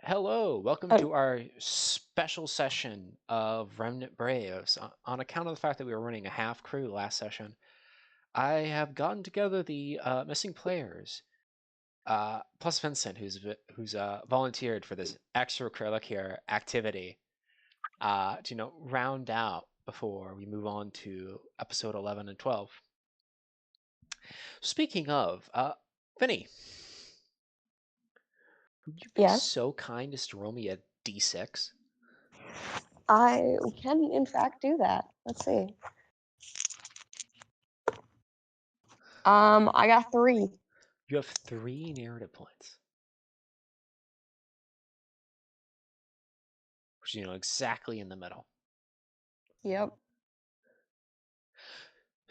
Hello, welcome Oh, to our special session of Remnant Braves. On account of the fact that we were running a half crew last session, I have gotten together the missing players, plus Vincent, who's volunteered for this extracurricular activity to round out before we move on to episode 11 and 12. Speaking of, Vinny, would you be yes. so kind as to roll me a d6? I can, in fact, do that. Let's see. I got three. You have 3 narrative points. Which is, exactly in the middle. Yep.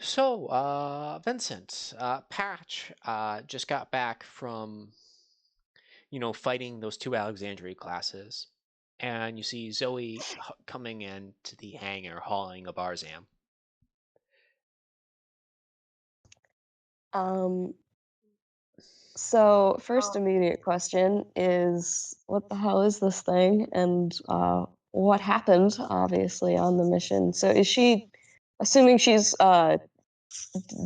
So, Vincent, Patch just got back from, fighting those 2 Alexandria classes. And you see Zoe coming into the hangar hauling a Barzam. Um, so first immediate question is what the hell is this thing? And what happened, obviously, on the mission? So is she assuming she's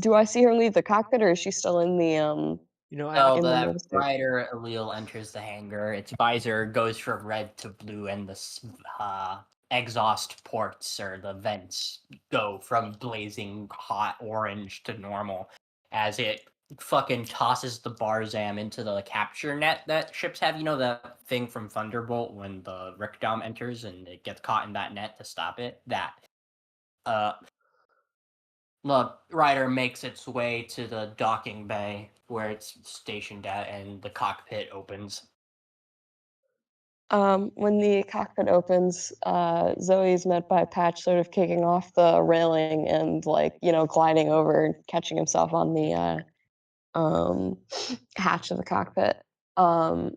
do I see her leave the cockpit or is she still in the I So in the the mobile suit? rider allele enters the hangar. Its visor goes from red to blue, and the exhaust ports or the vents go from blazing hot orange to normal as it fucking tosses the Barzam into the capture net that ships have. You know the thing from Thunderbolt when the Rickdom enters and it gets caught in that net to stop it? That. Uh, the rider makes its way to the docking bay where it's stationed at, and the cockpit opens. When the cockpit opens, Zoe's met by Patch sort of kicking off the railing and like, gliding over and catching himself on the um, hatch of the cockpit. Um,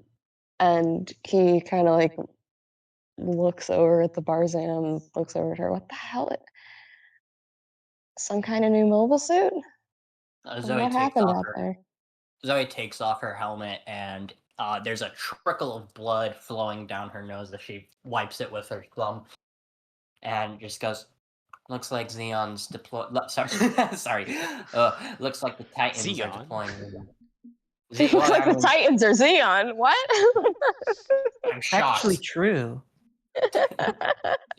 and he kind of like looks over at the Barzam, looks over at her. What the hell? Some kind of new mobile suit? Zoe What takes happened off out her there? Zoe takes off her helmet, and there's a trickle of blood flowing down her nose as she wipes it with her thumb, and just goes, "Looks like Xeon's deploy." Sorry, sorry. Looks like the Titans are Xeon. deploying. They look Well, like I the mean, Titans or Xeon. What? I'm Actually shocked. true.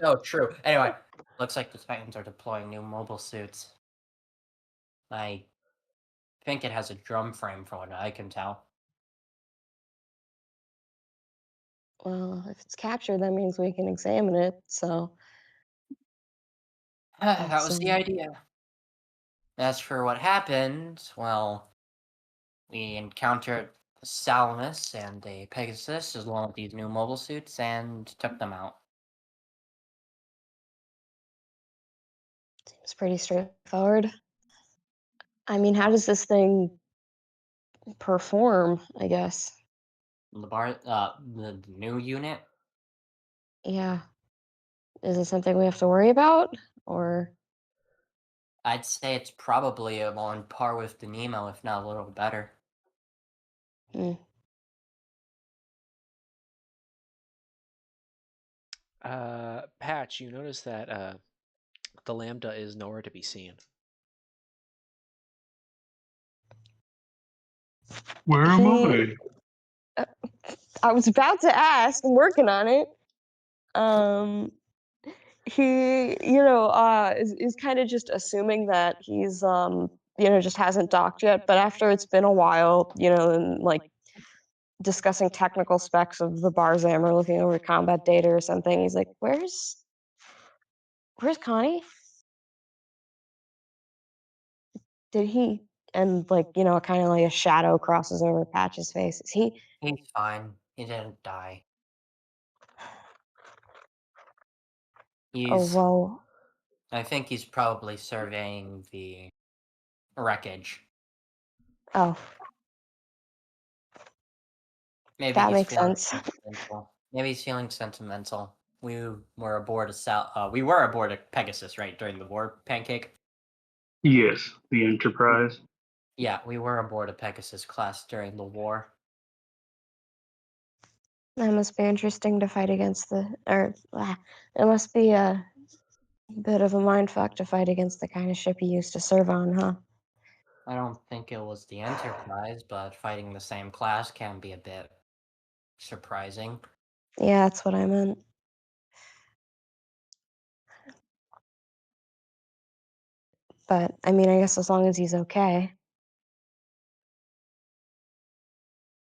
So true. Anyway, looks like the Titans are deploying new mobile suits. I think it has a drum frame from what I can tell. Well, if it's captured, that means we can examine it. So That let's was the idea. As for what happened, well, we encountered the Salamis and a Pegasus along with these new mobile suits and took them out. seems pretty straightforward. I mean, how does this thing perform, I guess? The new unit, Yeah. Is it something we have to worry about? Or I'd say it's probably on par with the Nemo, if not a little better. hmm. Patch, you notice that the Lambda is nowhere to be seen. Where am He I? uh, I was about to ask, I'm working on it. Um he, is kind of just assuming that he's just hasn't docked yet, but after it's been a while, and like discussing technical specs of the Barzam or looking over combat data or something, he's like, Where's Connie? Did he?" And like, kind of like a shadow crosses over Patch's face. Is he? He's fine. He didn't die. Oh He's. well. I think he's probably surveying the wreckage. Oh, Maybe that he's makes feeling sense. sentimental. Maybe he's feeling sentimental. We were aboard a Pegasus, right, during the war pancake. Yes, the Enterprise. Yeah, we were aboard a Pegasus class during the war. That must be interesting to fight against it must be a bit of a mindfuck to fight against the kind of ship you used to serve on, huh? I don't think it was the Enterprise, but fighting the same class can be a bit surprising. Yeah, that's what I meant. But, I mean, I guess as long as he's okay.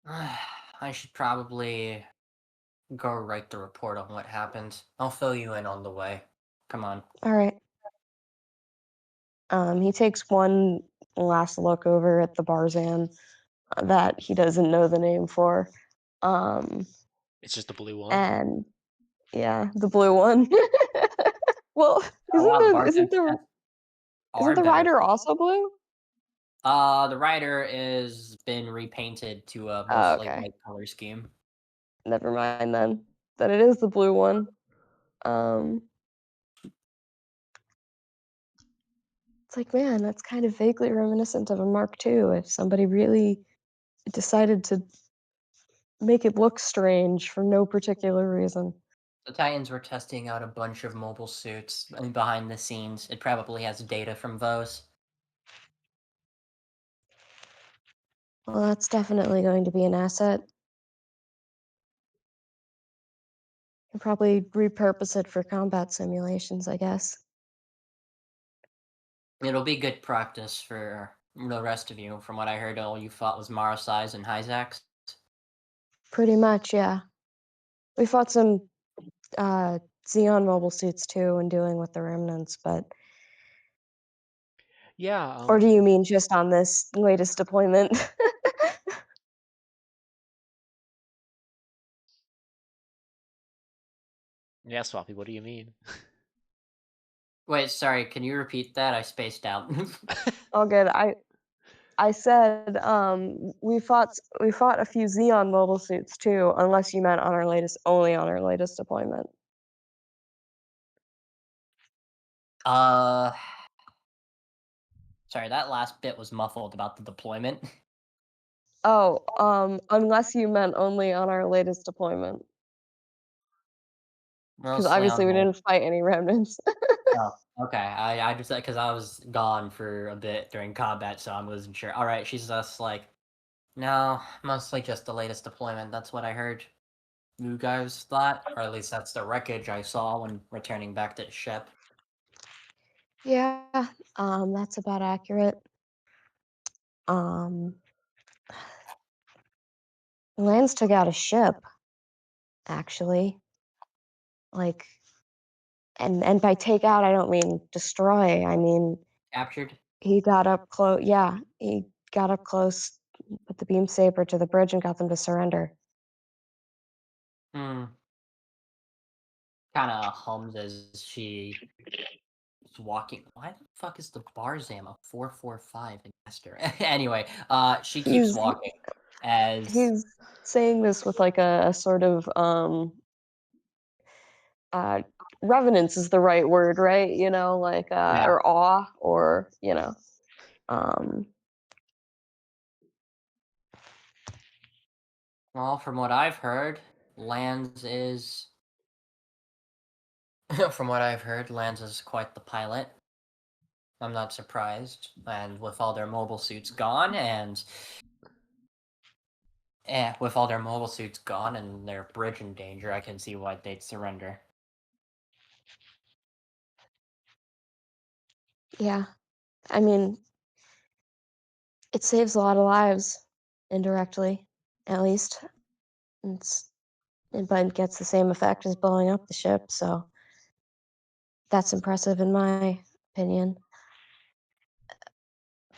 I should probably go write the report on what happened. I'll fill you in on the way. Come on. All right. He takes one last look over at the Barzan that he doesn't know the name for. It's just the blue one. And yeah, the blue one. Well, A lot of isn't the better. rider also blue? The rider is been repainted to a Oh, mostly okay. white color scheme. Never mind then. Then it is the blue one. It's like, man, that's kind of vaguely reminiscent of a Mark II. If somebody really decided to make it look strange for no particular reason. The Titans were testing out a bunch of mobile suits, and behind the scenes, it probably has data from those. Well, that's definitely going to be an asset. Can probably repurpose it for combat simulations, I guess. It'll be good practice for the rest of you. From what I heard, all you fought was Marasai's and Hyzax. Pretty much, yeah. We fought some Xeon mobile suits too and dealing with the remnants, but Yeah. or do you mean just on this latest deployment? Yeah, Swappy, what do you mean? Wait, sorry, can you repeat that? I spaced out. All good. I said we fought a few Xeon mobile suits too, unless you meant only on our latest deployment. Sorry, that last bit was muffled about the deployment. Oh, unless you meant only on our latest deployment. Because Mostly obviously on we the. didn't fight any remnants. Oh, okay. I just because I was gone for a bit during combat, so I wasn't sure. All right, she's just like, no, mostly just the latest deployment. That's what I heard. You guys thought, or at least that's the wreckage I saw when returning back to the ship. Yeah, that's about accurate. Um, Lance took out a ship, actually. Like, and by take out, I don't mean destroy. I mean Captured. he got up close. Yeah, he got up close with the beam saber to the bridge and got them to surrender. Hmm. Kind of hums as she is walking. Why the fuck is the Barzam a 445 in Master? Anyway, she keeps He's walking as he's saying this with like a sort of revenance is the right word, right? You know, like yeah. or awe, or you know, um, Well, from what I've heard, Lands is. From what I've heard, Lands is quite the pilot. I'm not surprised. And with all their mobile suits gone, with all their mobile suits gone and their bridge in danger, I can see why they'd surrender. yeah. I mean, it saves a lot of lives indirectly, at least. But it gets the same effect as blowing up the ship, so that's impressive in my opinion.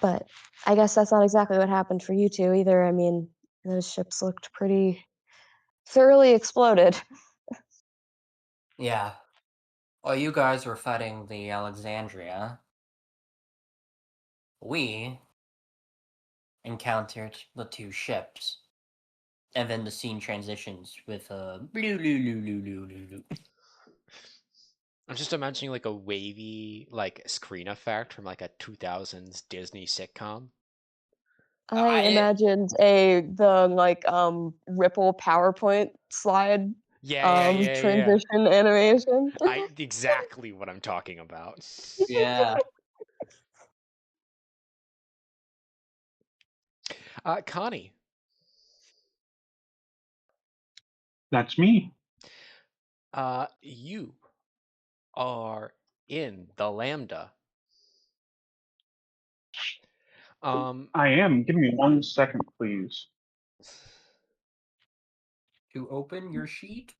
But I guess that's not exactly what happened for you two either. I mean, those ships looked pretty thoroughly exploded. Yeah. While you guys were fighting the Alexandria, we encountered the two ships. And then the scene transitions with a blue, blue, blue, blue, blue, blue, blue. I'm just imagining like a wavy like screen effect from like a 2000s Disney sitcom. I imagined the Ripple PowerPoint slide Yeah. transition animation. Exactly what I'm talking about. Yeah. Connie, That's me. you are in the Lambda. I am. Give me 1 second, please. To open your sheet.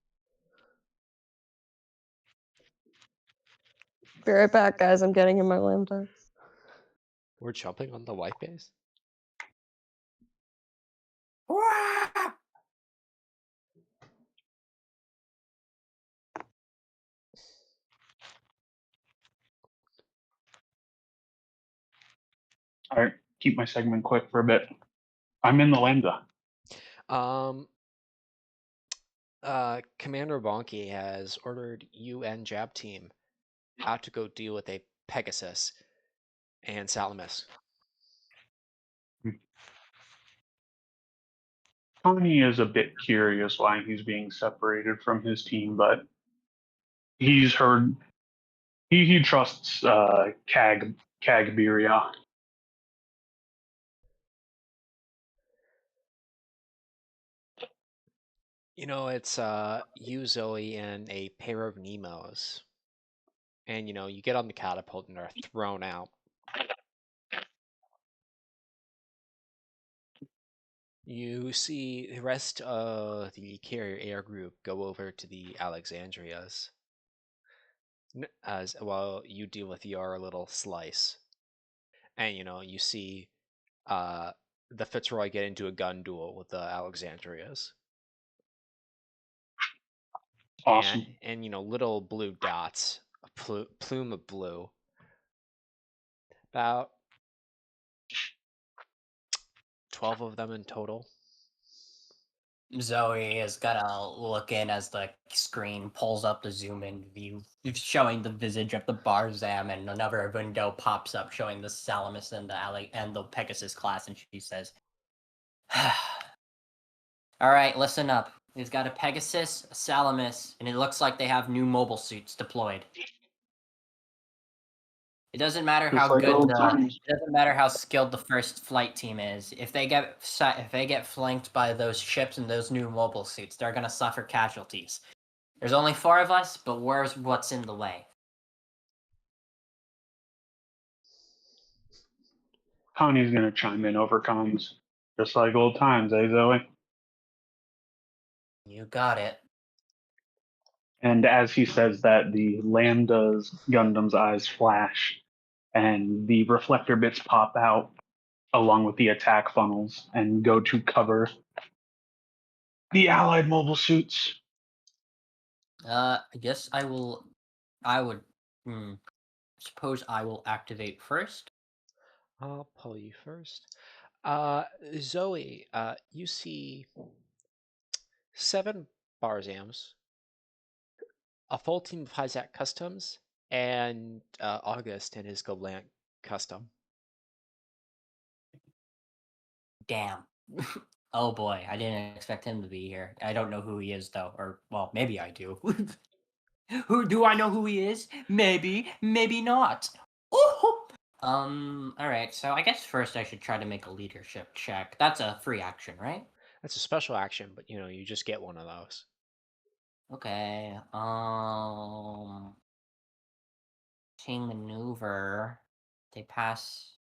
Be right back, guys. I'm getting in my lambda. We're jumping on the white base. All right, keep my segment quick for a bit. I'm in the Lambda. Commander Bonky has ordered you and Jab Team out to go deal with a Pegasus and Salamis. Tony is a bit curious why he's being separated from his team, but he's heard he trusts Cagbiria. You know, it's you, Zoe, and a pair of Nemos. And you get on the catapult and are thrown out. You see the rest of the carrier air group go over to the Alexandrias. As well, you deal with your little slice. And you see the Fitzroy get into a gun duel with the Alexandrias. Awesome. And little blue dots, a plume of blue. About 12 of them in total. Zoe is gonna look in as the screen pulls up the zoom in view, showing the visage of the Barzam, and another window pops up showing the Salamis and the Pegasus class, and she says, "All right, listen up. We've got a Pegasus, a Salamis, and it looks like they have new mobile suits deployed. It doesn't matter how Just like good old times. it doesn't matter how skilled the first flight team is. If they get flanked by those ships and those new mobile suits, they're gonna suffer casualties. There's only 4 of us, but where's what's in the way?" Connie's gonna chime in over comms. Just like old times, eh, Zoe? You got it. And as he says that, the Lambda's Gundam's eyes flash, and the reflector bits pop out along with the attack funnels and go to cover the allied mobile suits. I guess I would suppose I will activate first. I'll pull you first. Zoe, you see 7 Barzams, a full team of Hyzak Customs, and August and his Goblant Custom. Damn. Oh boy, I didn't expect him to be here. I don't know who he is though, or well, maybe I do. Who do I know who he is? Maybe, maybe not. All right. So I guess first I should try to make a leadership check. That's a free action, right? That's a special action, but you just get one of those. Okay. Team maneuver. They pass.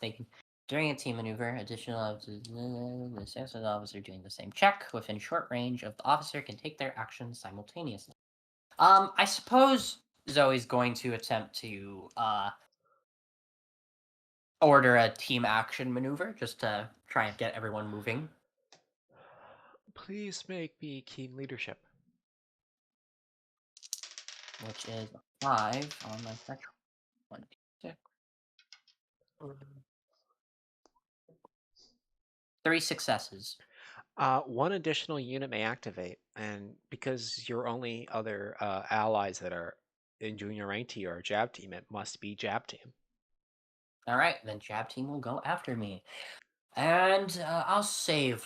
They can during a team maneuver. Additional the successful officer doing the same check within short range of the officer can take their actions simultaneously. I suppose Zoe's going to attempt to order a team action maneuver just to try and get everyone moving. Please make me keen leadership. Which is 5 on my fetch. 1d6. 3 successes. One additional unit may activate, and because your only other allies that are in junior rank to you are Jab Team, it must be Jab Team. All right, then Jab Team will go after me. And I'll save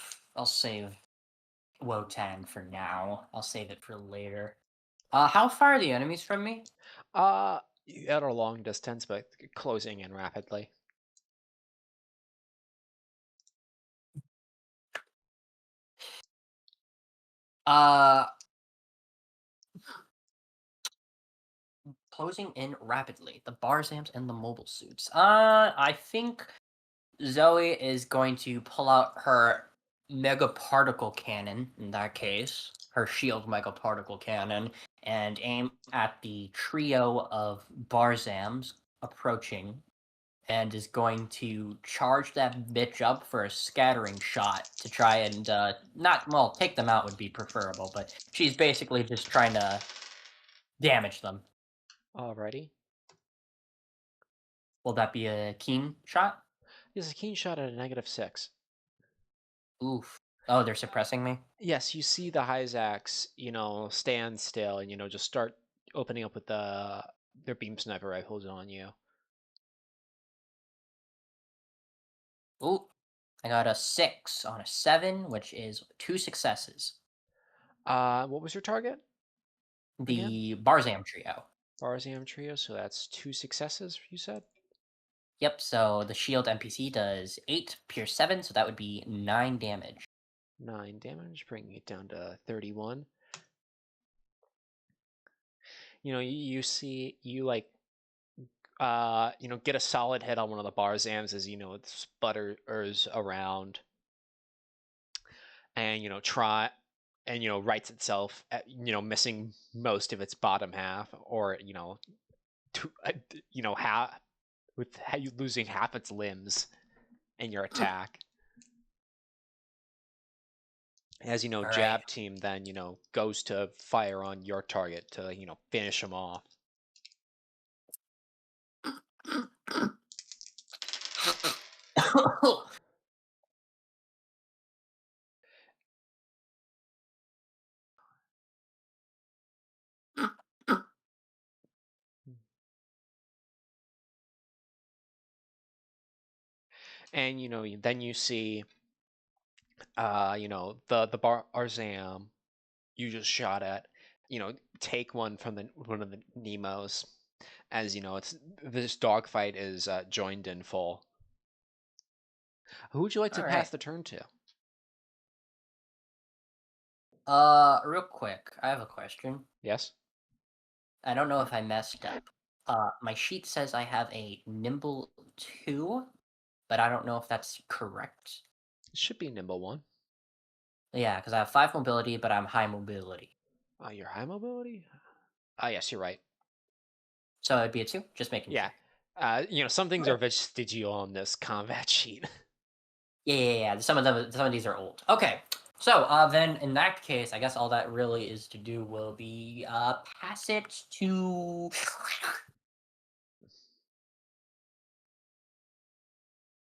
Wotan for now. I'll save it for later. How far are the enemies from me? At a long distance, but closing in rapidly. Uh, Closing in rapidly. The Barzams and the mobile suits. I think Zoe is going to pull out her mega particle cannon, in that case, her shield mega particle cannon, and aim at the trio of Barzams approaching, and is going to charge that bitch up for a scattering shot to try and take them out would be preferable, but she's basically just trying to damage them. Alrighty. Will that be a keen shot? This is a keen shot at a -6. Oof. Oh, they're suppressing me? Yes, you see the Hyzax, stand still and just start opening up with their beam sniper rifles on you. Ooh. I got a 6 on a 7, which is 2 successes. What was your target again? The Barzam trio. Barzam trio, so that's 2 successes, you said? Yep, so the shield NPC does 8, pierce 7, so that would be 9 damage. 9 damage, bringing it down to 31. You see, get a solid hit on one of the Barzams as, it sputters around and, try and, rights itself at, missing most of its bottom half or, half with you losing half its limbs in your attack. As All right. Jab team then, goes to fire on your target to, finish him off. And then you see the Barzam you just shot at, take one of the Nemos, as it's this dogfight is joined in full. Who would you like to All pass right. the turn to? Real quick, I have a question. Yes. I don't know if I messed up. My sheet says I have a nimble 2, but I don't know if that's correct. It should be nimble 1. Yeah, because I have 5 mobility, but I'm high mobility. Your high mobility? Yes, you're right. So it'd be a 2? Just making Yeah. sure. Some things are vestigial on this combat sheet. Yeah. Some of these are old. Okay. So then in that case, I guess all that really is to do will be pass it to.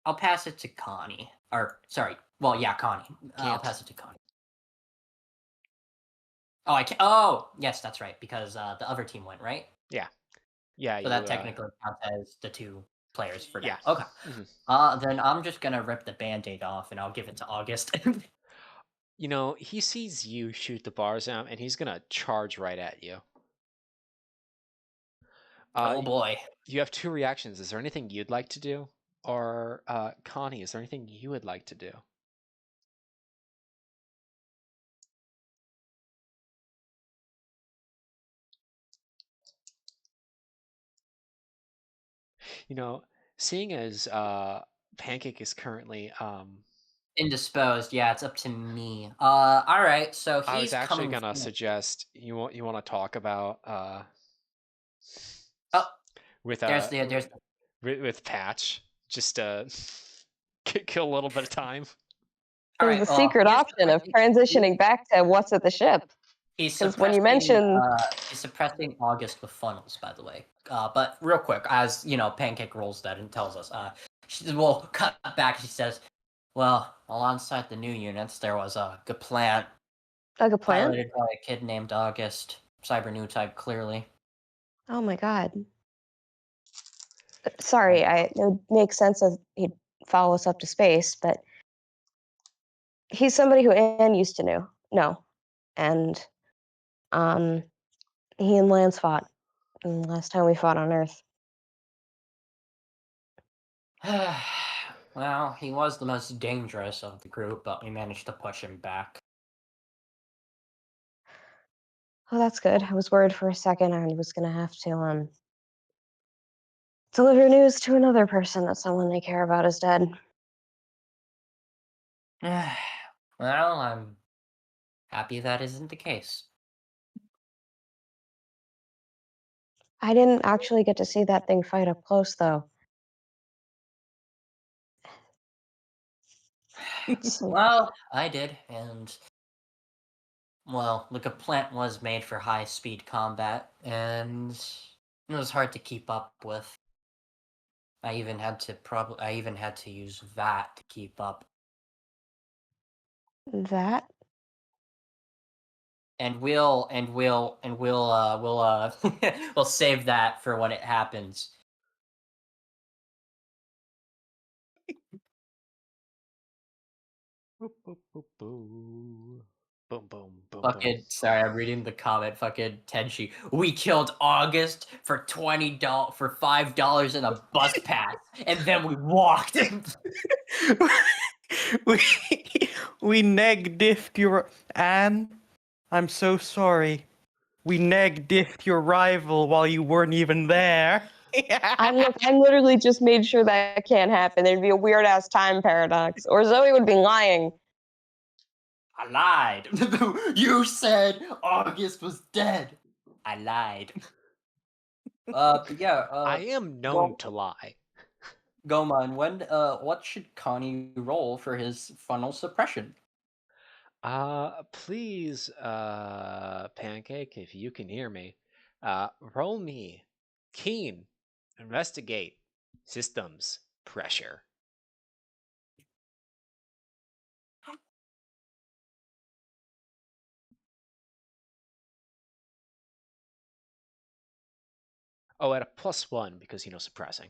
I'll pass it to Connie. Or sorry, well yeah, Connie. I'll Can't. pass it to Connie. Oh, I can't. Oh, yes, that's right, because the other team went, right? Yeah. So that technically counts as the 2 players for now. Yeah. Okay. Mm-hmm. Then I'm just gonna rip the band-aid off and I'll give it to August. He sees you shoot the Barzam and he's gonna charge right at you. Oh boy. You have 2 reactions. Is there anything you'd like to do? Or Connie, is there anything you would like to do? Seeing as Pancake is currently Indisposed. Yeah, it's up to me. All right. So I was he's actually coming. gonna suggest you want to talk about Oh, with there's. with Patch just to kill a little bit of time. All There's right. the secret option of transitioning back to what's at the ship. He's 'Cause when you suppressing. mention- He's suppressing August with funnels, by the way. But real quick, as Pancake rolls that and tells us, we'll cut back. She says, "Well, alongside the new units, there was a good plant Like a plant? piloted by a kid named August, cyber new type, clearly." Oh my god. Sorry, it would make sense if he'd follow us up to space, but he's somebody who Anne used to know. And he and Lance fought last time we fought on Earth. Well, he was the most dangerous of the group, but we managed to push him back. Oh, that's good. I was worried for a second I was going to have to deliver news to another person that someone they care about is dead. Well, I'm happy that isn't the case. I didn't actually get to see that thing fight up close, though. So, Well, I did, and well, the plant was made for high-speed combat, and it was hard to keep up with. I even had to use that to keep up. that? And we'll we'll save that for when it happens. Boop, boop, boop, boo. Boom, boom, boom, boom. Fucking sorry, I'm reading the comment. Fucking Tenshi. We killed August for $20 for $5 in a bus pass, and then we walked. we we neg diffed your Anne. I'm so sorry. We neg diffed your rival while you weren't even there. I'm literally just made sure that can't happen. There'd be a weird ass time paradox, or Zoe would be lying. I lied. You said August was dead. I lied. But yeah. I am known to lie. Goma, and what should Connie roll for his funnel suppression? Please, Pancake, if you can hear me, roll me keen, investigate, systems, pressure. Oh, at a +1 because suppressing.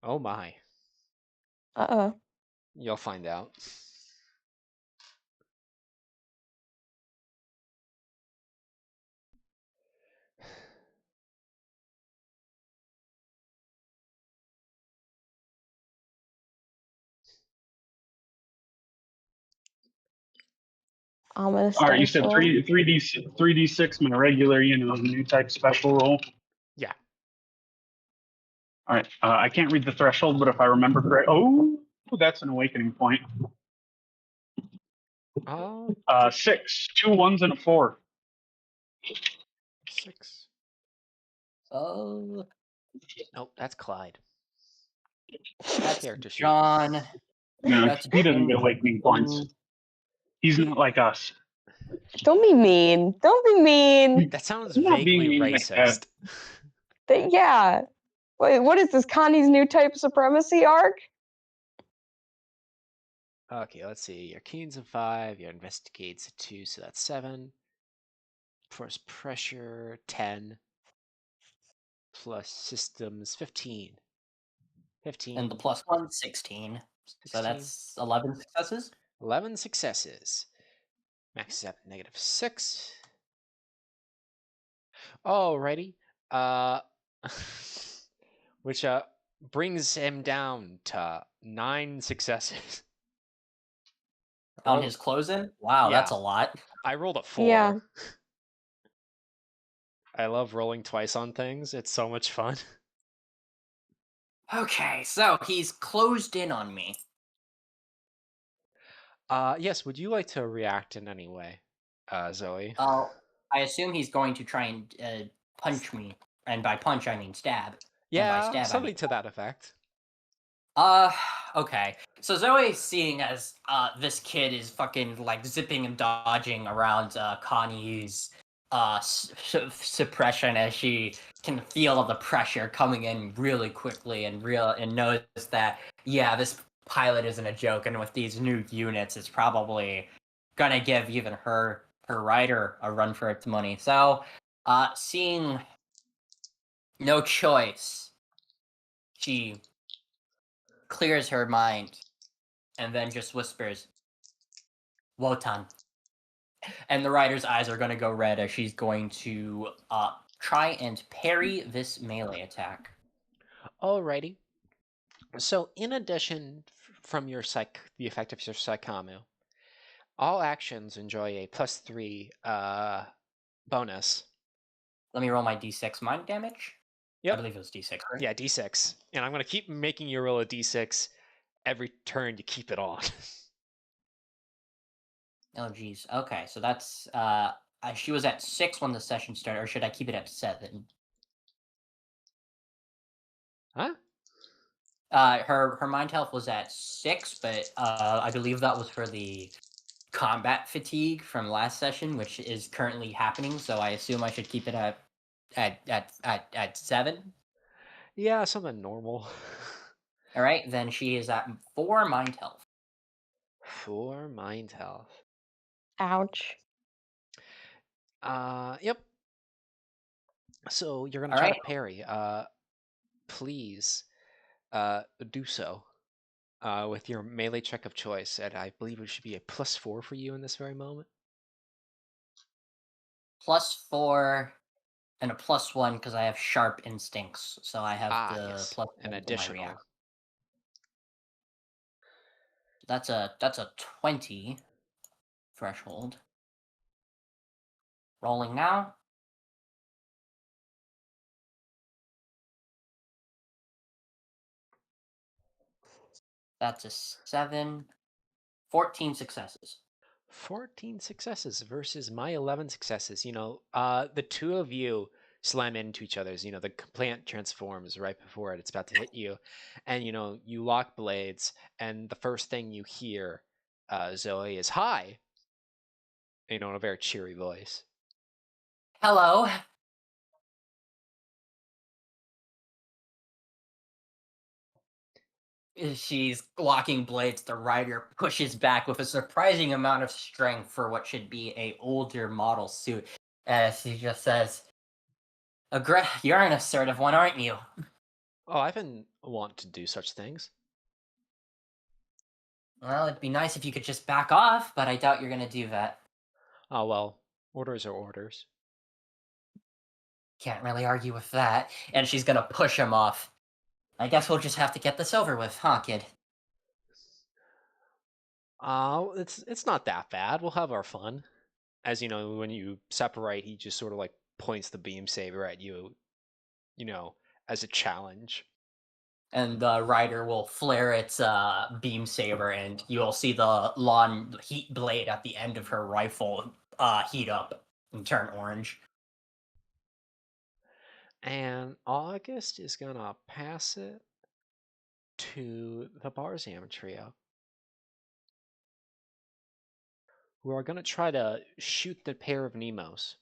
Oh my. Uh-oh. You'll find out. Ominous All right, you dice said roll. 3d6 and a regular, new type special roll. Yeah. All right, I can't read the threshold, but if I remember correct, that's an awakening point. Oh, 6, 2 1s and a 4. 6. Oh, Nope, that's Clyde. that's Character sheet. John. No, That's he doesn't get awakening points. He's not like us. Don't be mean. Don't be mean. That sounds I'm not being vaguely mean, racist. Yeah. Wait, what is this? Connie's new type supremacy arc? Okay, let's see. Your keen's a 5, your investigate's a 2, so that's 7. Plus pressure, 10. Plus systems, 15. 15. And the +1, 16. So that's 11 successes. 11 successes. Maxes out -6. Alrighty. Which brings him down to 9 successes. On his close-in? Wow, Yeah. that's a lot. I rolled a 4. Yeah. I love rolling twice on things. It's so much fun. Okay, so he's closed in on me. Yes, would you like to react in any way, Zoe? I assume he's going to try and punch me. And by punch, I mean stab. Yeah, and by stab, something I mean to that effect. Okay. So Zoe, seeing as this kid is fucking like zipping and dodging around Connie's suppression as she can feel the pressure coming in really quickly and knows that yeah, this pilot isn't a joke, and with these new units, it's probably gonna give even her rider a run for its money. So, seeing no choice, she clears her mind and then just whispers, Wotan. And the rider's eyes are going to go red as she's going to try and parry this melee attack. Alrighty. So, in addition from your the effect of your Psychomu, all actions enjoy a +3 bonus. Let me roll my d6 mind damage. Yep. I believe it was d6, right? Yeah, d6. And I'm going to keep making you roll a d6 every turn to keep it on. Oh, geez. Okay, so that's... she was at 6 when the session started, or should I keep it at 7? Huh? Her mind health was at 6, but I believe that was for the combat fatigue from last session, which is currently happening. So I assume I should keep it at 7. Yeah, something normal. All right, then she is at 4 mind health. 4 mind health. Ouch. Yep. So you're gonna All try right. to parry. Please, do so. With your melee check of choice, and I believe it should be a +4 for you in this very moment. +4 and a +1 because I have sharp instincts, so I have the Yes, +1 an to my additional. reaction. That's a 20 threshold. Rolling now. That's a 7. 14 successes. 14 successes versus my 11 successes. The two of you slam into each other's. The plant transforms right before it's about to hit you, and you lock blades. And the first thing you hear, Zoe, is "Hi," in a very cheery voice. Hello. As she's locking blades, the rider pushes back with a surprising amount of strength for what should be a older model suit. As she just says, you're an assertive one, aren't you? Oh, I've been want to do such things. Well, it'd be nice if you could just back off, but I doubt you're gonna do that. Oh well, orders are orders. Can't really argue with that. And she's gonna push him off. I guess we'll just have to get this over with, huh, kid? It's not that bad. We'll have our fun. As when you separate, he just sort of like points the beam saber at you, as a challenge. And the rider will flare its beam saber, and you'll see the long heat blade at the end of her rifle heat up and turn orange. And August is gonna pass it to the Barzam trio, who are gonna try to shoot the pair of Nemos.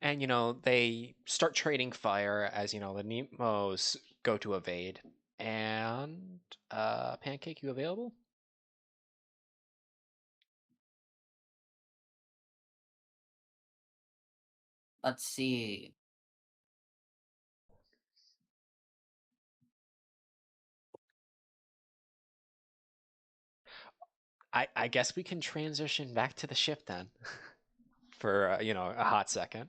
And they start trading fire as the Nemos go to evade. And Pancake, you available? Let's see. I guess we can transition back to the ship then, for a hot second.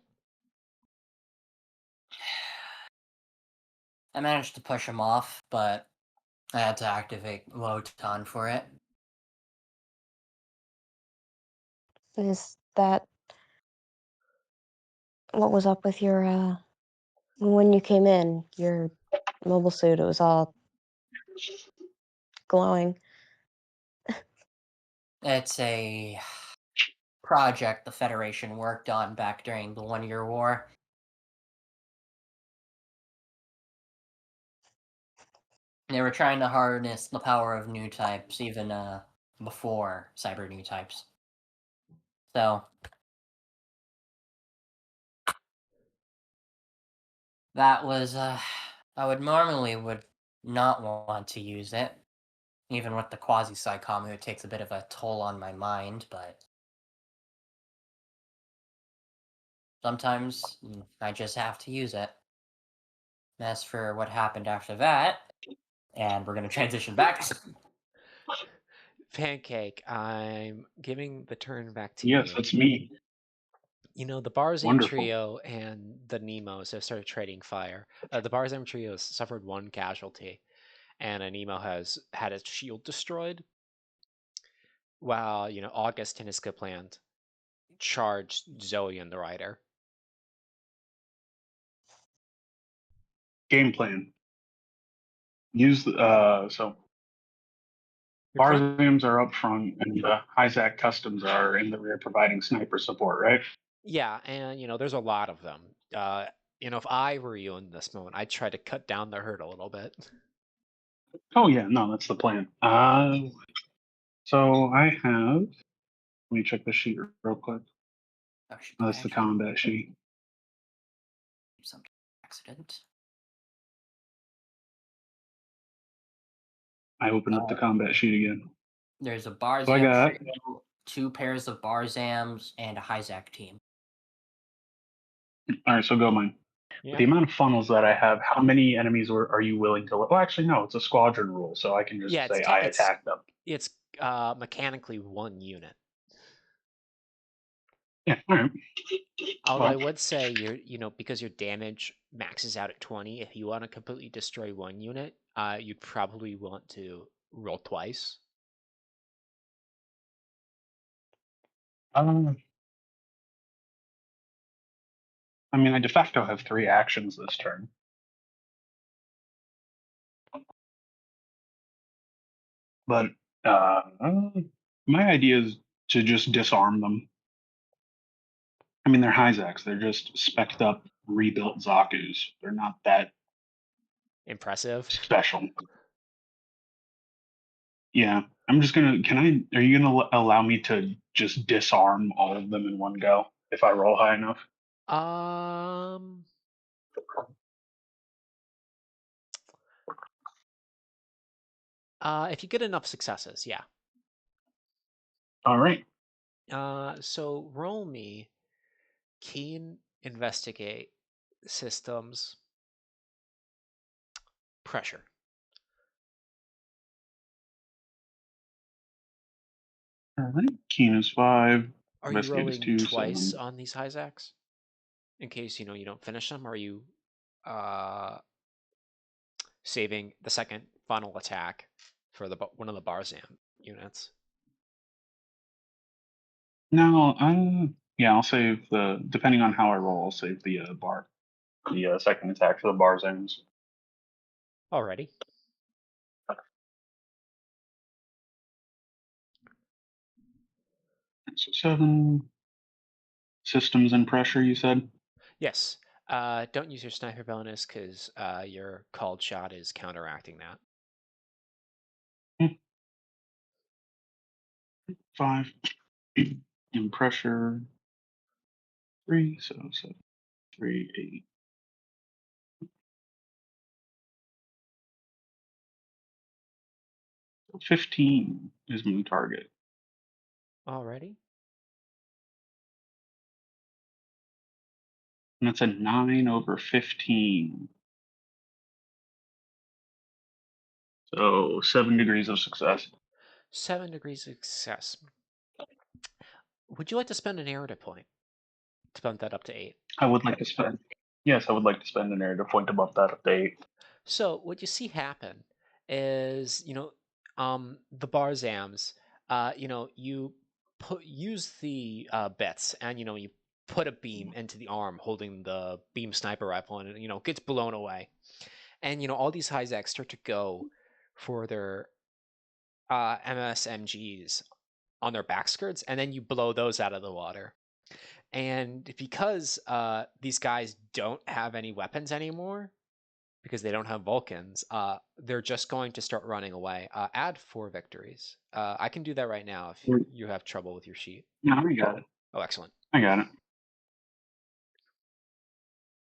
I managed to push him off, but I had to activate Wotan for it. Is that what was up with your when you came in? Your mobile suit. It was all glowing. It's a project the Federation worked on back during the 1-year war. They were trying to harness the power of new types even before cyber new types. So that was I would normally would not want to use it, even with the quasi psychom, it takes a bit of a toll on my mind, but sometimes I just have to use it. As for what happened after that, and we're going to transition back. Pancake, I'm giving the turn back to Yes, you. that's me. You know, the Barzam Wonderful. trio and the Nemos have started trading fire. The Barzam trio has suffered one casualty, and a Nemo has had its shield destroyed, while, August and his Skipland charged Zoe and the Rider. Game plan. Use so Your plan? Barzams are up front, and Isaac Customs are in the rear providing sniper support, right? Yeah, and, there's a lot of them. If I were you in this moment, I'd try to cut down the herd a little bit. Oh yeah, no, that's the plan. So I have. Let me check the sheet real quick. Oh, should Oh, I that's the actually combat sheet. do some accident? I opened up the combat sheet again. There's a So I Barzam got. trio, 2 pairs of Barzams, and a Hyzak team. All right, so go mine. With Yeah. the amount of funnels that I have, how many enemies are you willing to? Well, actually, no. It's a squadron rule, so I can just Yeah, say I attack them. it's mechanically one unit. Yeah. All right. Although Well, I would say because your damage maxes out at 20, if you want to completely destroy one unit, you'd probably want to roll twice. I mean, I de facto have 3 actions this turn. But my idea is to just disarm them. I mean, they're Hyzaks. They're just spec'd up, rebuilt Zakus. They're not that Impressive. special. Yeah, I'm just gonna. Are you gonna allow me to just disarm all of them in one go if I roll high enough? If you get enough successes, yeah. All right. So roll me keen investigate systems pressure. All right. Keen is 5. Are you Investigate is rolling 2. So twice on these Hyzaks? In case, you don't finish them? Or are you saving the second final attack for one of the Barzam units? no. Yeah, I'll save the. Depending on how I roll, I'll save the second attack for the Barzans. Alrighty. So 7 systems and pressure. You said. Yes. Don't use your sniper bonus because your called shot is counteracting that. 5 in pressure 3, so 7, 3, 8. 15 is my target. Alrighty. And that's a 9 over 15. So 7 degrees of success. 7 degrees of success. Would you like to spend an narrative point to bump that up to 8? I would like to spend. Yes, I would like to spend a narrative point to bump that up to 8. So what you see happen is, the Barzams, you use the bits, and you put a beam into the arm holding the beam sniper rifle, and it gets blown away. And all these Hyzaks start to go for their MSMGs on their back skirts, and then you blow those out of the water. And because these guys don't have any weapons anymore, because they don't have Vulcans, they're just going to start running away. Add 4 victories. I can do that right now if you have trouble with your sheet. No, I got it. Oh, excellent. I got it.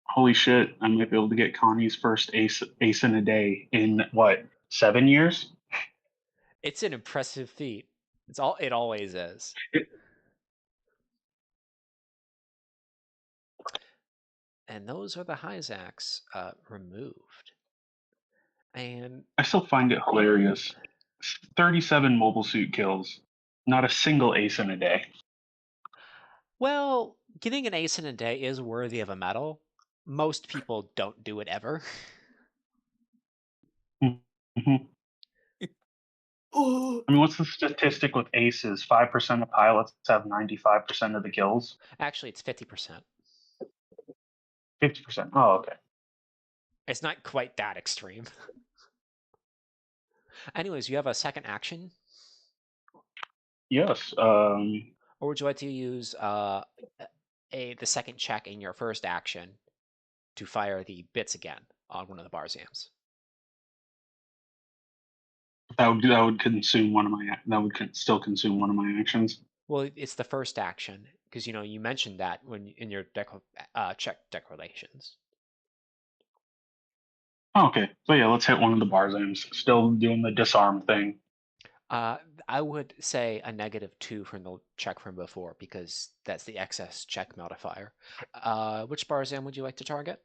Holy shit! I might be able to get Connie's first ace in a day in what, 7 years? It's an impressive feat. It always is. And those are the Hyzaks removed. And I still find it hilarious. 37 mobile suit kills, not a single ace in a day. well, getting an ace in a day is worthy of a medal. Most people don't do it ever. Mhm. I mean, what's the statistic with aces? 5% of pilots have 95% of the kills. Actually, it's 50%. 50%. Oh, okay. It's not quite that extreme. Anyways, you have a second action? Yes. Or would you like to use the second check in your first action to fire the bits again on one of the Barzams? That would consume one of my. That would still consume one of my actions. Well, it's the first action because you mentioned that when in your check declarations. Oh, okay. So yeah, let's hit one of the Barzams. Still doing the disarm thing. I would say a -2 from the check from before because that's the excess check modifier. Which Barzam would you like to target?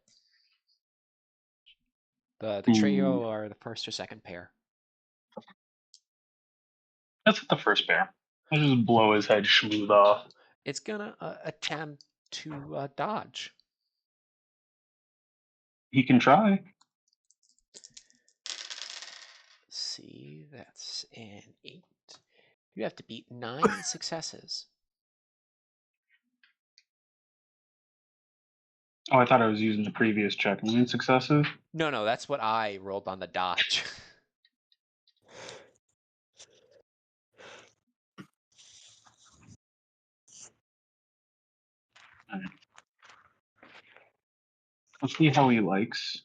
The trio Ooh, or the first or second pair? that's the first pair. I just blow his head smooth off. It's gonna attempt to dodge. He can try. See, that's an 8. You have to beat 9 successes. Oh, I thought I was using the previous check. 9 successes. No, that's what I rolled on the dodge. All right. Let's see how he likes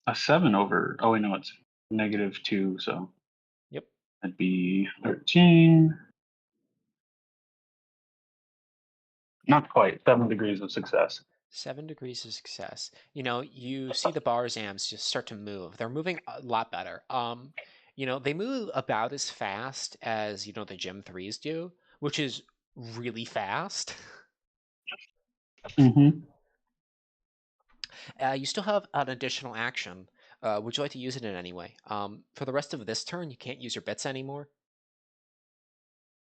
a 7 over. Oh wait, no, it's -2. So Yep. that'd be 13. Not quite. 7 degrees of success. 7 degrees of success. You see the Barzams just start to move. They're moving a lot better. They move about as fast as, the Gym 3s do, which is really fast. Mm-hmm. You still have an additional action. Would you like to use it in any way? For the rest of this turn, you can't use your bits anymore.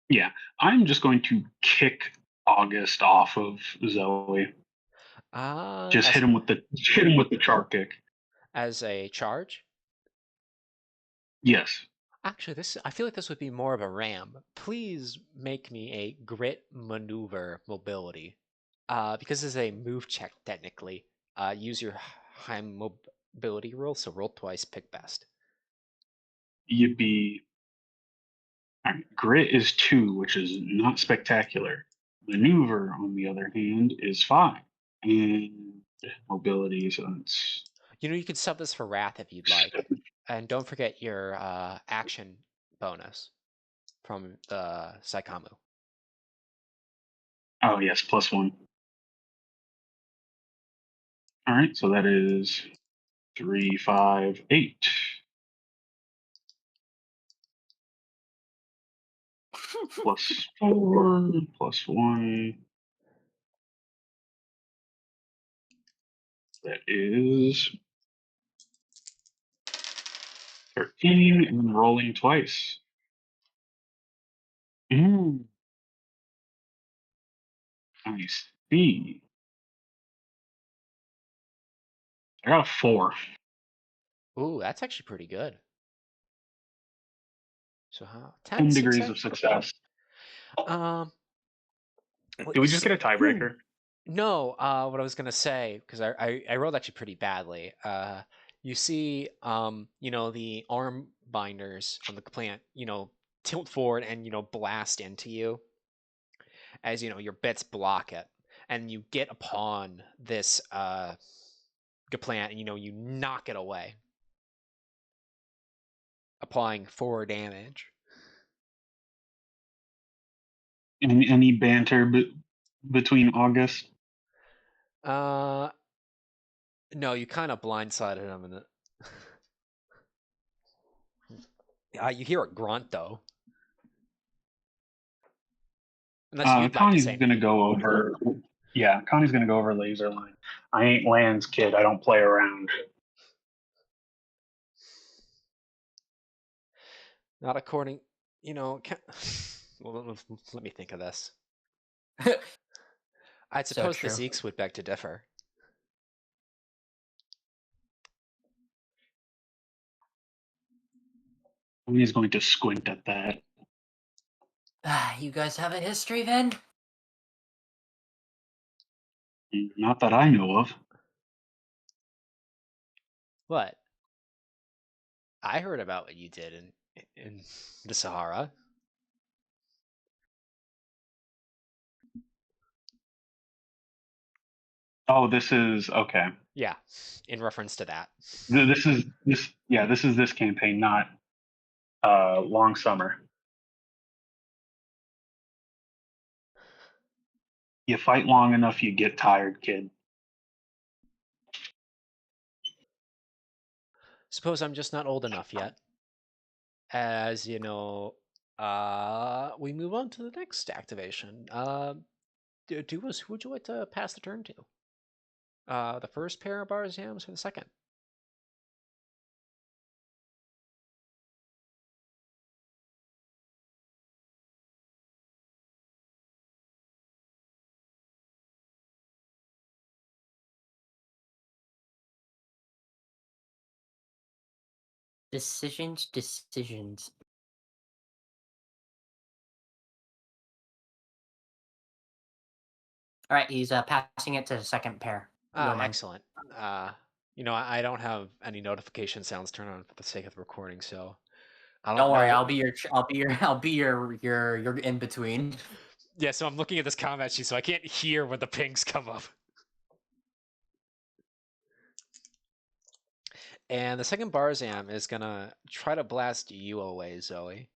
Yeah, I'm just going to kick August off of Zoe. Just As hit him with the char kick. as a charge? Yes. Actually, I feel like this would be more of a ram. Please make me a grit maneuver mobility. Because this is a move check technically. Use your high mobility roll, so roll twice, pick best. Yippee. All right, grit is 2, which is not spectacular. Maneuver, on the other hand, is 5. And mobility, so that's You can sub this for wrath if you'd like. And don't forget your action bonus from the Saikamu. oh yes, +1. All right, so that is 3, 5, 8. +4, +1. That is 13 and rolling twice. Mm, I see. I got a 4. Ooh, that's actually pretty good. So how 10 10 degrees success? of success. Um, well, Did we just get a tiebreaker? No, what I was gonna say, because I rolled actually pretty badly. You see, the arm binders on the plant, tilt forward and blast into you as your bits block it, and you get upon this plant, and you knock it away, applying 4 damage. Any banter between August? No, you kind of blindsided him in it. You hear a grunt though. Unless you'd like to Connie's say gonna anything. go over. Yeah, Connie's gonna go over laser line. I ain't Land's kid. I don't play around. Not according, well, let me think of this. I So suppose the true. Zeeks would beg to differ. Connie's going to squint at that. You guys have a history then? Not that I know of. What? I heard about what you did in the Sahara. Oh, this is okay. Yeah, in reference to that. This is this campaign, not long summer. You fight long enough, you get tired, kid. Suppose I'm just not old enough yet. As we move on to the next activation. Duos, who would you like to pass the turn to? The first pair of bars yams or the second? Decisions. All right, he's passing it to the second pair. Go, man. Excellent. I don't have any notification sounds turned on for the sake of the recording, so I don't Don't worry, know. I'll be your in between. Yeah, so I'm looking at this combat sheet, so I can't hear when the pings come up. And the second Barzam is gonna try to blast you away, Zoe.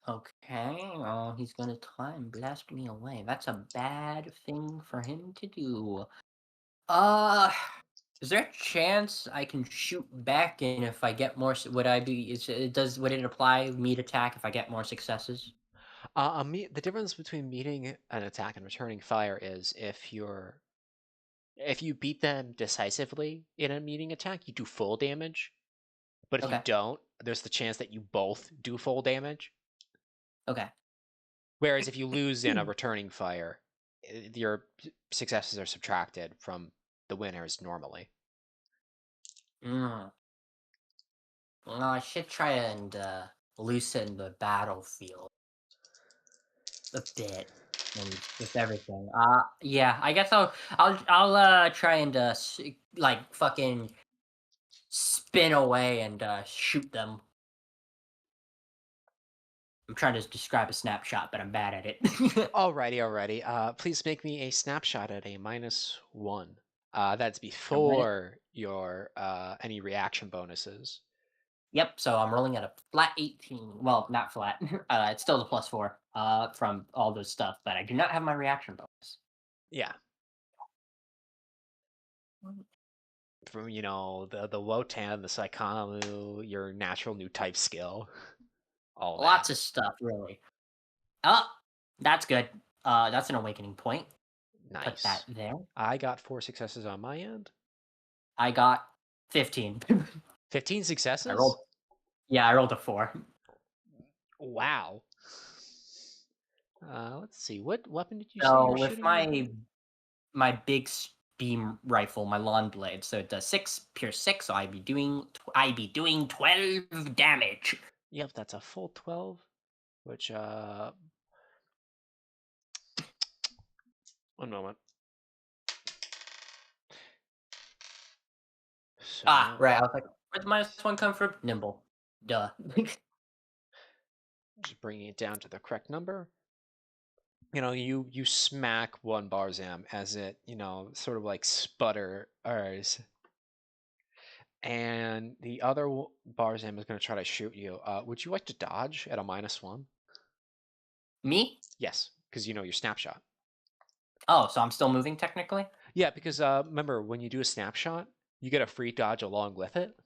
Okay, well, he's gonna try and blast me away. That's a bad thing for him to do. Is there a chance I can shoot back? And if I get more, would it apply meat attack if I get more successes? The difference between meeting an attack and returning fire is if you beat them decisively in a meeting attack, you do full damage. But if you Okay. don't, there's the chance that you both do full damage. Okay. Whereas if you lose in a returning fire, your successes are subtracted from the winners normally. Well, I should try and loosen the battlefield a bit and with everything. Yeah, I guess I'll try and like fucking spin away and shoot them. I'm trying to describe a snapshot, but I'm bad at it. Alrighty. Please make me a snapshot at a -1. That's Alright. before your any reaction bonuses. Yep, so I'm rolling at a flat 18. Well, not flat. It's still the +4 from all this stuff, but I do not have my reaction bonus. Yeah. From the Wotan, the Saikamu, your natural new type skill, all Lots that. of stuff, really. Oh, that's good. That's an awakening point. Nice. Put that there. I got 4 successes on my end. I got 15. 15 successes? I rolled a 4. Wow. Let's see. What weapon did you say So you're with shooting? my big beam rifle, my lawn blade, so it does 6 pierce 6. So I'd be doing 12 damage. Yep, that's a full 12. Which One moment. So, Right. I was like, where'd the -1 come from? Nimble. Duh. just bringing it down to the correct number. You smack one Barzam as it, sort of like sputters, and the other Barzam is going to try to shoot you. Would you like to dodge at a -1? Me? Yes, because your snapshot. Oh, so I'm still moving technically? Yeah, because remember when you do a snapshot, you get a free dodge along with it.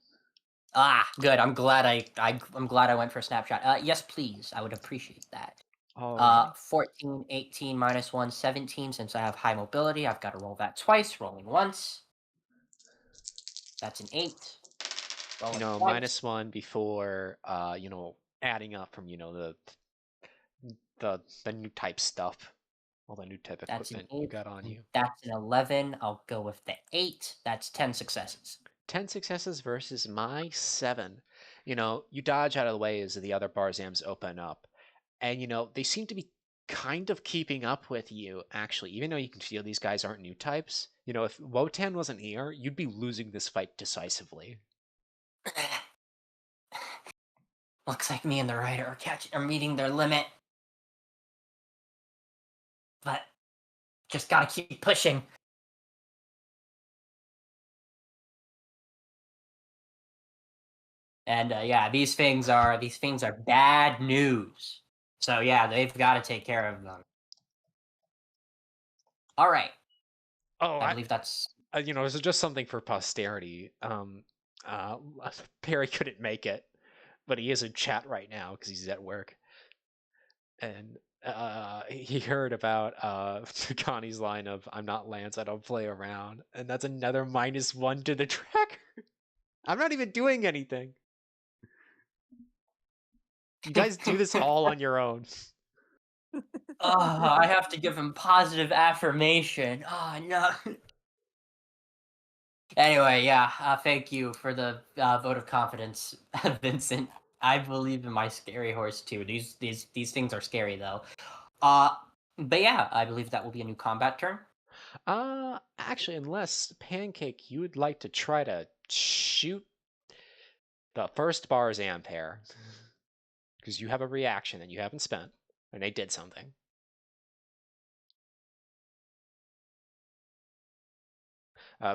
Good. I'm glad I'm glad I went for a snapshot. Yes, please. I would appreciate that. Alrighty. 14, 18, -1, 17. Since I have high mobility, I've got to roll that twice. Rolling once. That's an 8. Rolling twice. -1 before adding up from the new type stuff, all the new type That's an equipment you 8. got on you. That's an 11. I'll go with the 8. That's 10 successes. 10 successes versus my 7. You dodge out of the way as the other Barzams open up. And, they seem to be kind of keeping up with you, actually, even though you can feel these guys aren't new types. If Wotan wasn't here, you'd be losing this fight decisively. Looks like me and the rider are meeting their limit. But just gotta keep pushing. And yeah, these things are bad news. So yeah, they've got to take care of them. All right. Oh, I believe that's this is just something for posterity. Perry couldn't make it, but he is in chat right now because he's at work. And he heard about Connie's line of "I'm not Lance, I don't play around," and that's another -1 to the tracker. I'm not even doing anything. You guys do this all on your own. I have to give him positive affirmation. Oh no. Anyway, yeah. Thank you for the vote of confidence, Vincent. I believe in my scary horse too. These things are scary though. But yeah, I believe that will be a new combat turn. Actually, unless Pancake, you would like to try to shoot the first Barzan pair, because you have a reaction that you haven't spent, and they did something.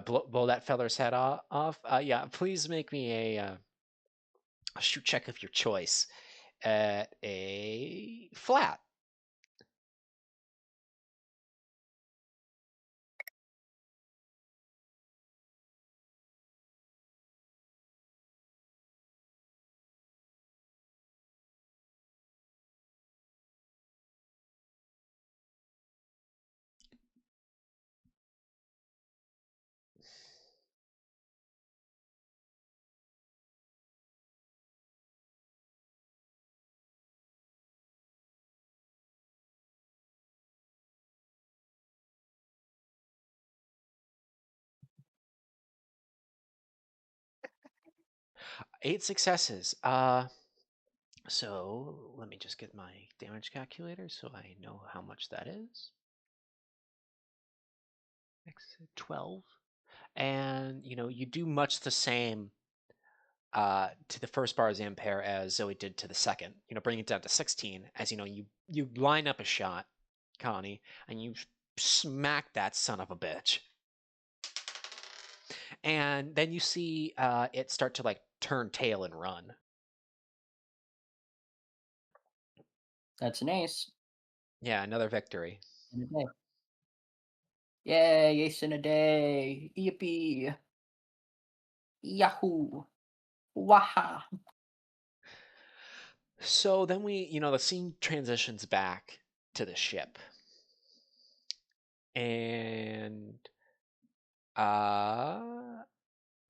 Blow that feller's head off. Yeah, please make me a shoot check of your choice at a flat. Eight successes. So let me just get my damage calculator so I know how much that is. 12. And you do much the same to the first Barzan pair as Zoe did to the second. Bring it down to 16 as you line up a shot, Connie, and you smack that son of a bitch. And then you see it start to like turn tail and run. That's an ace. Yeah, another victory. In a day. Yay, ace in a day. Yippee. Yahoo. Waha. So then the scene transitions back to the ship. And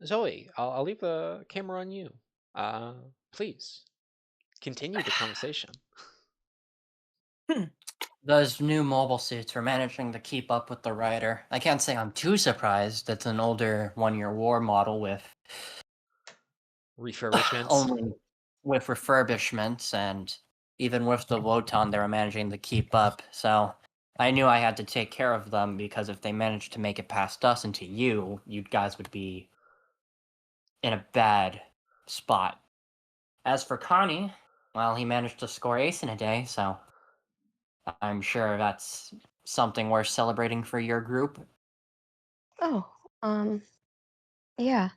Zoe, I'll leave the camera on you. Please continue the conversation. Those new mobile suits are managing to keep up with the rider. I can't say I'm too surprised. It's an older one-year war model with Refurbishments. only with refurbishments, and even with the Wotan, they were managing to keep up. So I knew I had to take care of them because if they managed to make it past us and to you, you guys would be in a bad spot. As for Connie, well, he managed to score ace in a day, so I'm sure that's something worth celebrating for your group. Oh, yeah.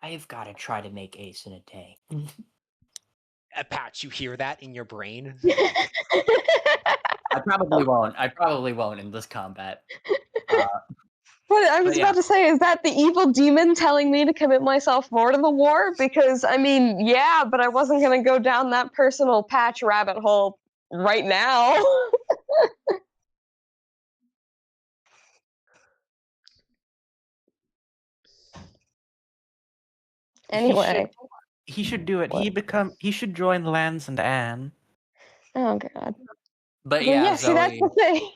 I've got to try to make ace in a day. Patch, you hear that in your brain? I probably won't. I probably won't in this combat. What I was But about to say, is that the evil demon telling me to commit myself more to the war? Because, I mean, yeah, but I wasn't going to go down that personal patch rabbit hole right now. Anyway. He should do it. What? He should join Lance and Anne. Oh, God. But But yeah, yeah, see, that's the Zoe. thing.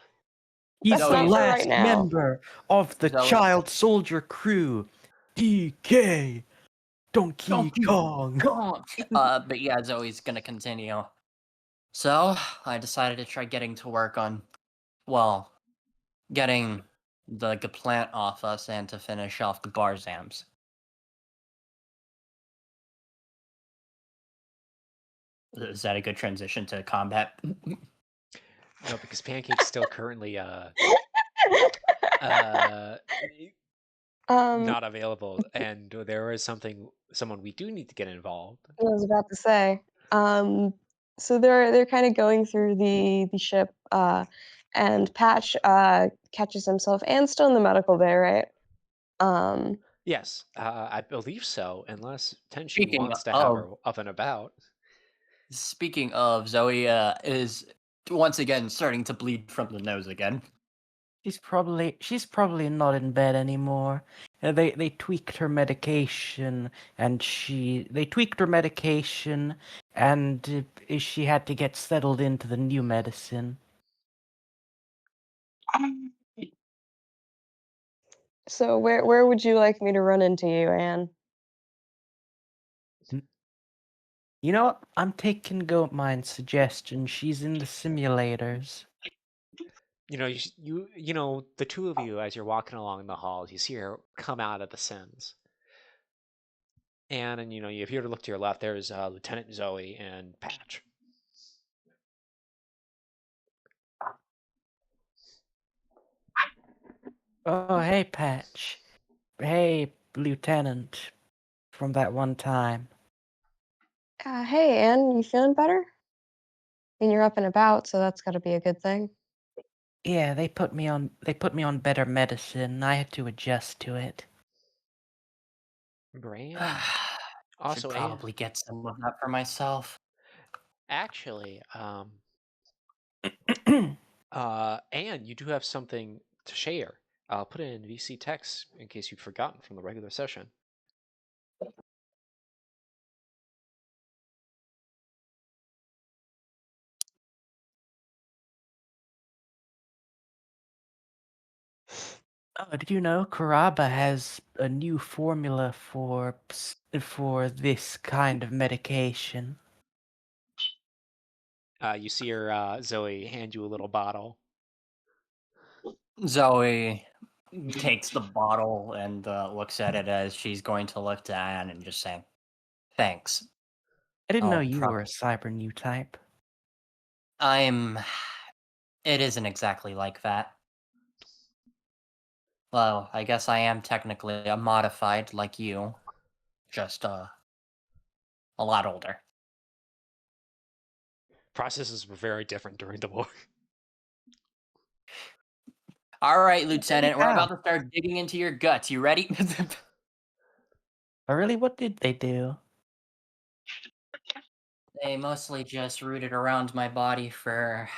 He's That's the not Zoe. for right last now. member of the Zoe. child soldier crew. DK. Donkey Kong. But yeah, Zoe's gonna continue. So I decided to try getting to work on, well, getting the plant off us and to finish off the Barzams. Is that a good transition to combat? No, because Pancake's still currently not available, and there is someone we do need to get involved. I was about to say. So they're kind of going through the ship, and Patch catches himself and still in the medical bay, right? Yes, I believe so, unless Tenshi Speaking wants to have of, her up and about. Zoe is once again starting to bleed from the nose again. She's probably not in bed anymore. They tweaked her medication, and she had to get settled into the new medicine. So where would you like me to run into you, Anne? You know what? I'm taking Goatmine's suggestion. She's in the simulators. You know, the two of you, as you're walking along the halls, you see her come out of the Sims. And you know, if you were to look to your left, there's Lieutenant Zoe and Patch. Oh, hey, Patch. Hey, Lieutenant. From that one time. Hey, Anne, you feeling better? I mean, you're up and about, so that's got to be a good thing. Yeah, they put me on better medicine. I had to adjust to it. Brain. Should Also, probably get some of that for myself. actually, and you do have something to share. I'll put it in VC text in case you've forgotten from the regular session. Oh, did you know Karaba has a new formula for this kind of medication? You see her, Zoe, hand you a little bottle. Zoe takes the bottle and looks at it as she's going to look to Anne and just say, "Thanks." I didn't know Oh, you were a cyber new type. It isn't exactly like that. Well, I guess I am technically a modified like you, just a lot older. Processes were very different during the war. All right, Lieutenant, we're How? about to start digging into your guts. You ready? Oh, really? What did they do? They mostly just rooted around my body for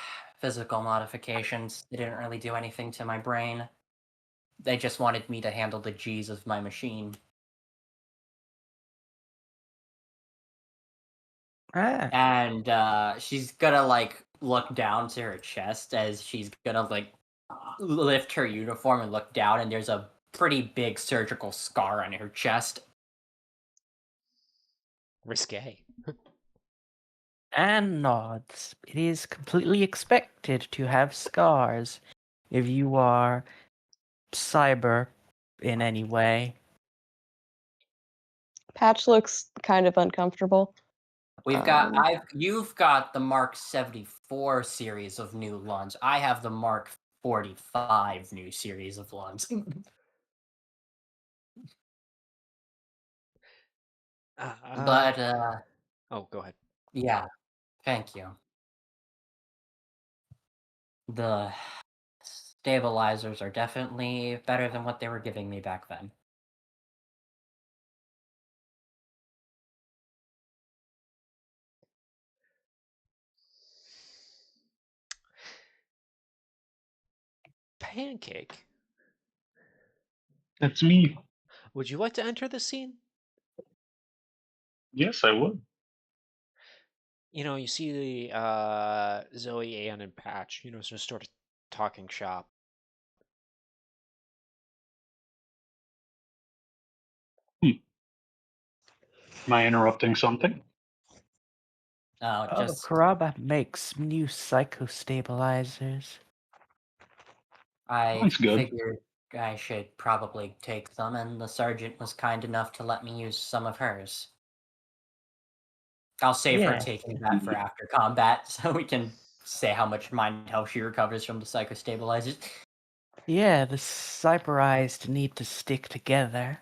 physical modifications. They didn't really do anything to my brain. They just wanted me to handle the G's of my machine. Ah, And she's gonna like look down to her chest as she's gonna like lift her uniform and look down, and there's a pretty big surgical scar on her chest. Risque. Anne nods. It is completely expected to have scars if you are cyber in any way. Patch looks kind of uncomfortable. You've got the Mark 74 series of new lungs. I have the Mark 45 new series of lungs. But oh, go ahead. yeah, thank you. The stabilizers are definitely better than what they were giving me back then. Pancake, That's me. would you like to enter the scene? Yes, I would. You know, you see the Zoe, Ann, and Patch, you know, just sort of talking shop. Am I interrupting something? Just Karaba makes new psychostabilizers. I That's good. figured I should probably take some, and the sergeant was kind enough to let me use some of hers. I'll save her Yeah. taking that for after combat, so we can say how much mind health she recovers from the psychostabilizers. Yeah, the cyberized need to stick together.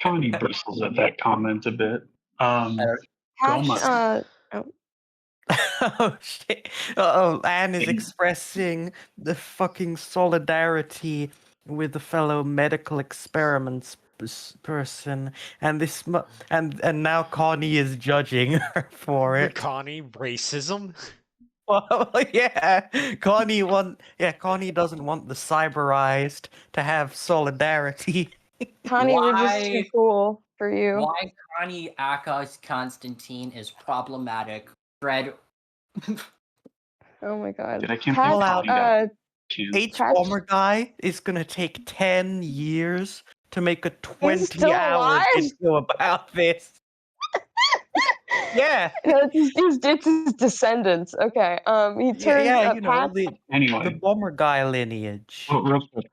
Connie bristles at that comment a bit. Go Patch, mine. Oh shit. Oh, Anne is expressing the fucking solidarity with the fellow medical experiments person, and and now Connie is judging her for it. Connie, racism? Well, yeah, Connie doesn't want the cyberized to have solidarity. Connie, we're just too cool for you. Why Connie Akos Constantine is problematic. Fred. Oh my god. Dude, I can't Patch, believe Connie got H Patch- bomber guy is gonna take 10 years to make a He's still 20-hour alive? video about this. Yeah. No, it's his descendants. Okay. He turns Yeah, you know, Patch, the Anyway, bomber guy lineage. real quick,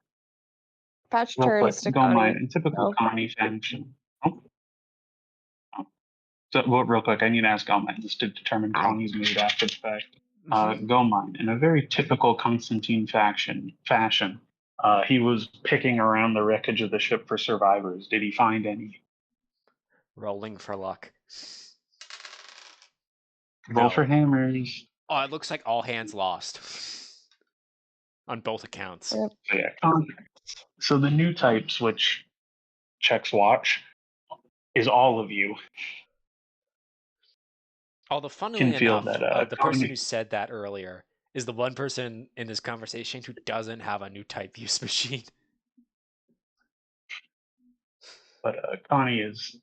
Patch turns to go Connie. mine. In typical No. Connie fashion. So, well, real quick, I need to ask Gomine just to determine Connie's mood after the fact. Gomine, in a very typical Constantine fashion, he was picking around the wreckage of the ship for survivors. Did he find any? Rolling for luck. Roll No. for hammers. Oh, it looks like all hands lost. On both accounts. Yep. So yeah, so the new types, which checks watch, is all of you. Although, funnily Can feel enough, that the person Connie, who said that earlier is the one person in this conversation who doesn't have a new type use machine. but Connie is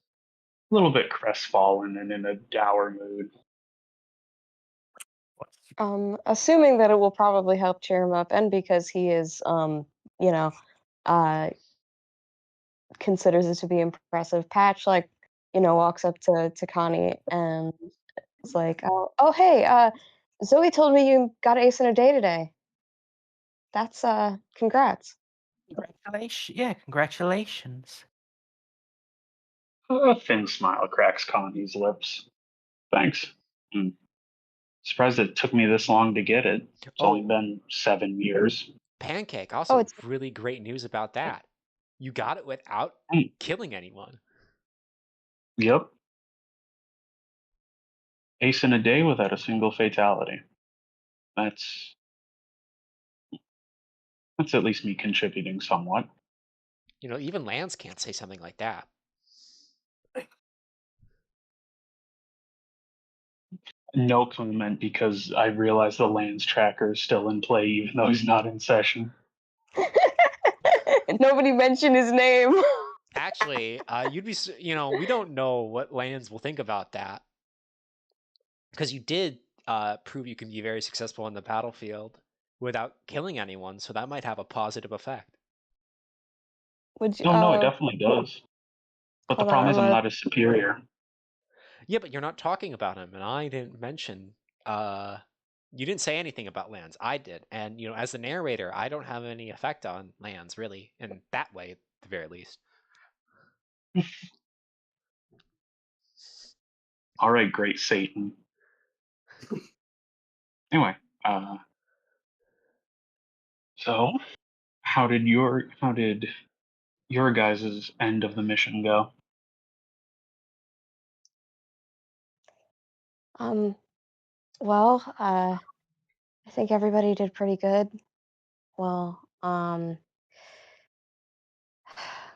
a little bit crestfallen and in a dour mood. Assuming that it will probably help cheer him up, and because he is, you know, considers it to be impressive, Patch, like, walks up to Connie and is like, oh, hey, Zoe told me you got ace in a day today. That's, congrats. Congratulations. Yeah, congratulations. A thin smile cracks Connie's lips. Thanks. Surprised it took me this long to get it. It's only been 7 years. Pancake, also it's really great news about that. You got it without killing anyone. Yep. Ace in a day without a single fatality. That's at least me contributing somewhat. You know, even Lance can't say something like that. No comment because I realize the lands tracker is still in play even though he's not in session. Nobody mentioned his name. Actually, you'd be, we don't know what Lance will think about that. Because you did prove you can be very successful on the battlefield without killing anyone, so that might have a positive effect. Would you? No, it definitely does. But the Hold on, problem is I'm I'm gonna. not his superior. Yeah, but you're not talking about him, and I didn't mention. You didn't say anything about lands. I did, and as the narrator, I don't have any effect on lands really, in that way, at the very least. All right, great Satan. Anyway, so how did your guys' end of the mission go? Um, well, I think everybody did pretty good. Well,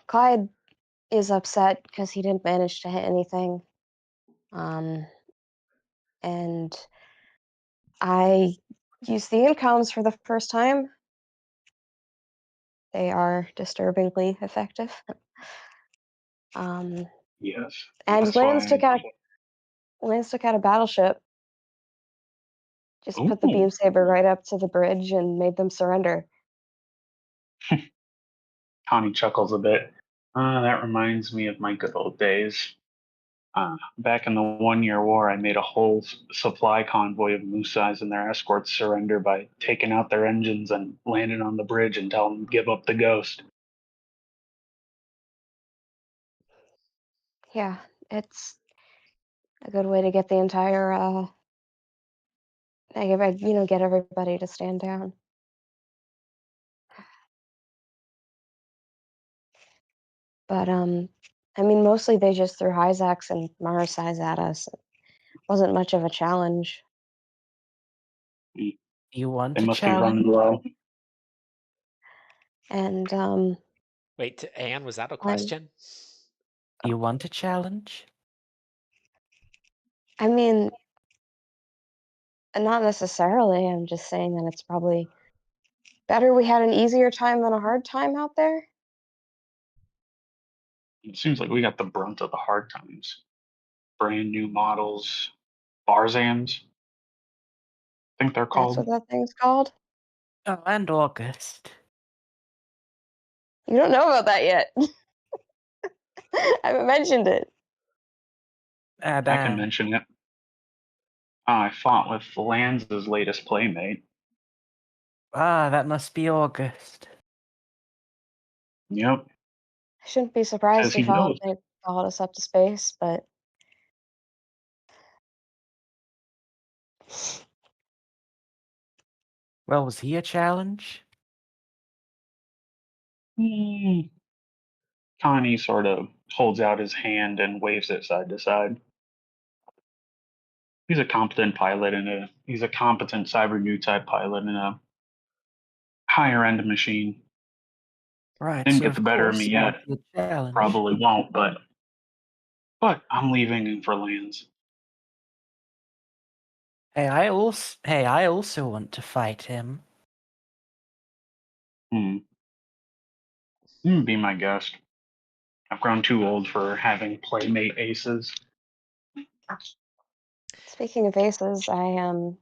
Clyde is upset because he didn't manage to hit anything. And I used the incomes for the first time. They are disturbingly effective. Yes, And that's why. Lance took out a battleship. Just put the Ooh, beam saber right up to the bridge and made them surrender. Connie chuckles a bit. That reminds me of my good old days. Back in the 1 Year War, I made a whole supply convoy of Musais and their escorts surrender by taking out their engines and landing on the bridge and telling them to give up the ghost. Yeah, it's a good way to get the entire get everybody to stand down. But I mean, mostly they just threw Hyzax and Marasais at us. It wasn't much of a challenge. You want They a must be running challenge? low. And Wait, Anne, was that a I'm, question? You want a challenge? I mean, not necessarily. I'm just saying that it's probably better we had an easier time than a hard time out there. It seems like we got the brunt of the hard times. Brand new models, Barzans, I think they're That's what called. that thing's called. Oh, and August. You don't know about that yet. I haven't mentioned it. And I can mention it. I fought with Lanz's latest playmate. that must be August. Yep, I shouldn't be because surprised he if knows. they followed us up to space, but Well, was he a challenge? Hmm. Connie sort of holds out his hand and waves it side to side. He's a competent pilot and he's a competent cyber new type pilot in a higher end machine. Right, Didn't so get the of better of me course it yet. would be a challenge. Probably won't, but I'm leaving for Lands. Hey, I also want to fight him. Be my guest. I've grown too old for having playmate aces. speaking of aces, I am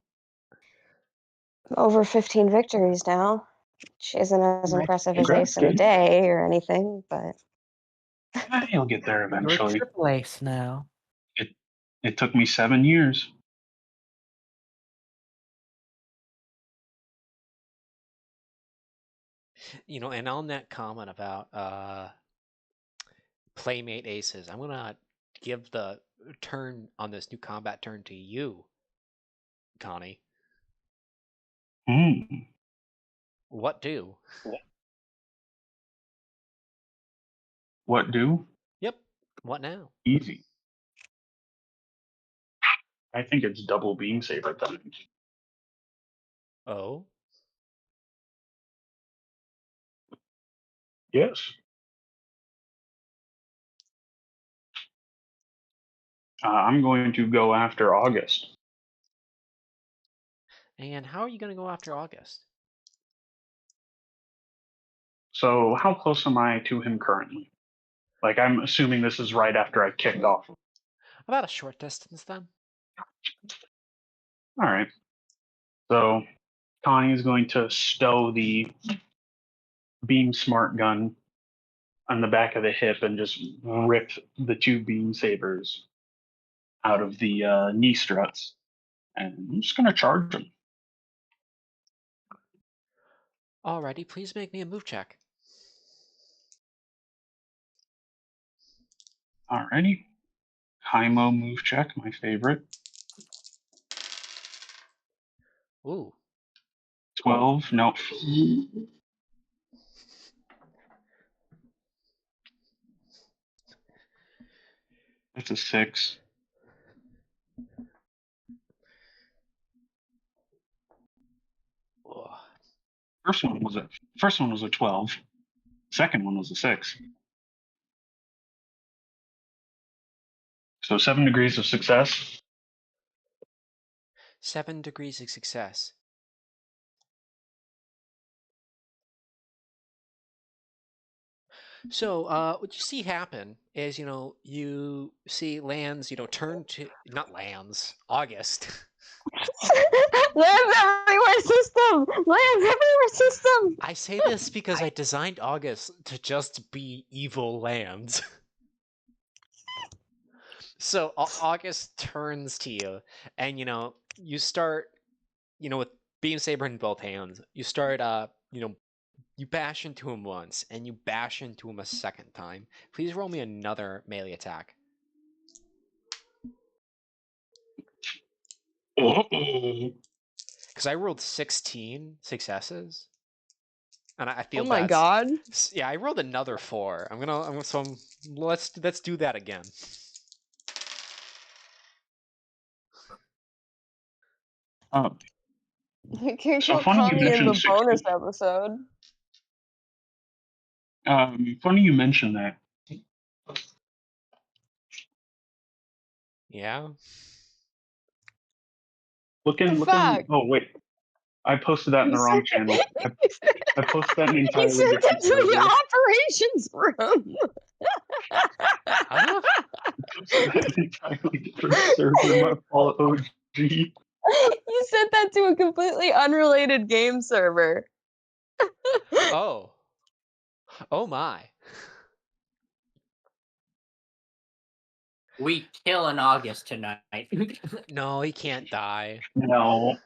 over 15 victories now, which isn't as impressive as Congratulations. ace in a day or anything, but He'll get there You're a eventually. triple ace now. It took me 7 years. And on that comment about playmate aces, I'm gonna give the turn on this new combat turn to you, Connie. Hmm. What do? What do? Yep. What now? Easy. I think it's double beam saber time. Oh. Yes. I'm going to go after August. And how are you gonna go after August? So, how close am I to him currently? Like, I'm assuming this is right after I kicked off. About a short distance then. All right. So, Connie is going to stow the beam smart gun on the back of the hip and just rip the two beam sabers out of the knee struts. And I'm just gonna charge him. Alrighty, please make me a move check. Alrighty. Hymo move check, my favorite. Ooh. 12. No. That's a 6. Ugh. First one was a 12. Second one was a 6. So 7 degrees of success. 7 degrees of success. So, what you see happen is, you see Lands, turn to, not Lands, August. Lands everywhere system! Lands everywhere system! I say this because I designed August to just be evil Lands. So, August turns to you, and, you start, with Beam Saber in both hands, you start, you bash into him once, and you bash into him a second time. Please roll me another melee attack. Because I rolled 16 successes, and I feel Oh my that's god. yeah. I rolled another 4. Let's do that again. Oh, You can so kill funny you Connie in the mentioned 16. bonus episode. Funny you mentioned that. Yeah. The fuck? Oh wait, I posted that in the You wrong sent channel. I posted that in an you entirely sent different it to the server. operations room. Huh? I posted that in an entirely different server. My fault, OG. You sent that to a completely unrelated game server. Oh. Oh my. We kill in August tonight. No, he can't die. No,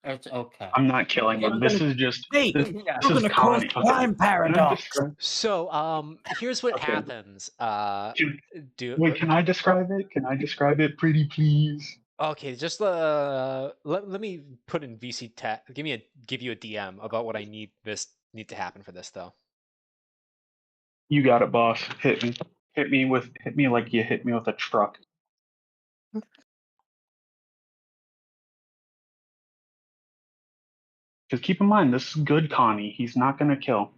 It's okay. I'm not killing him. This is just Hey, this, Yeah. this you're is gonna cause Connie. Okay, time can I paradox. describe? So, here's what Okay. happens. Can, Do wait, can I describe it? Can I describe it, pretty please? Okay, just let me put in VC tech. Give you a DM about what I need to happen for this though. You got it, boss. Hit me. Hit me like you hit me with a truck. Because keep in mind, this is good Connie. He's not gonna kill.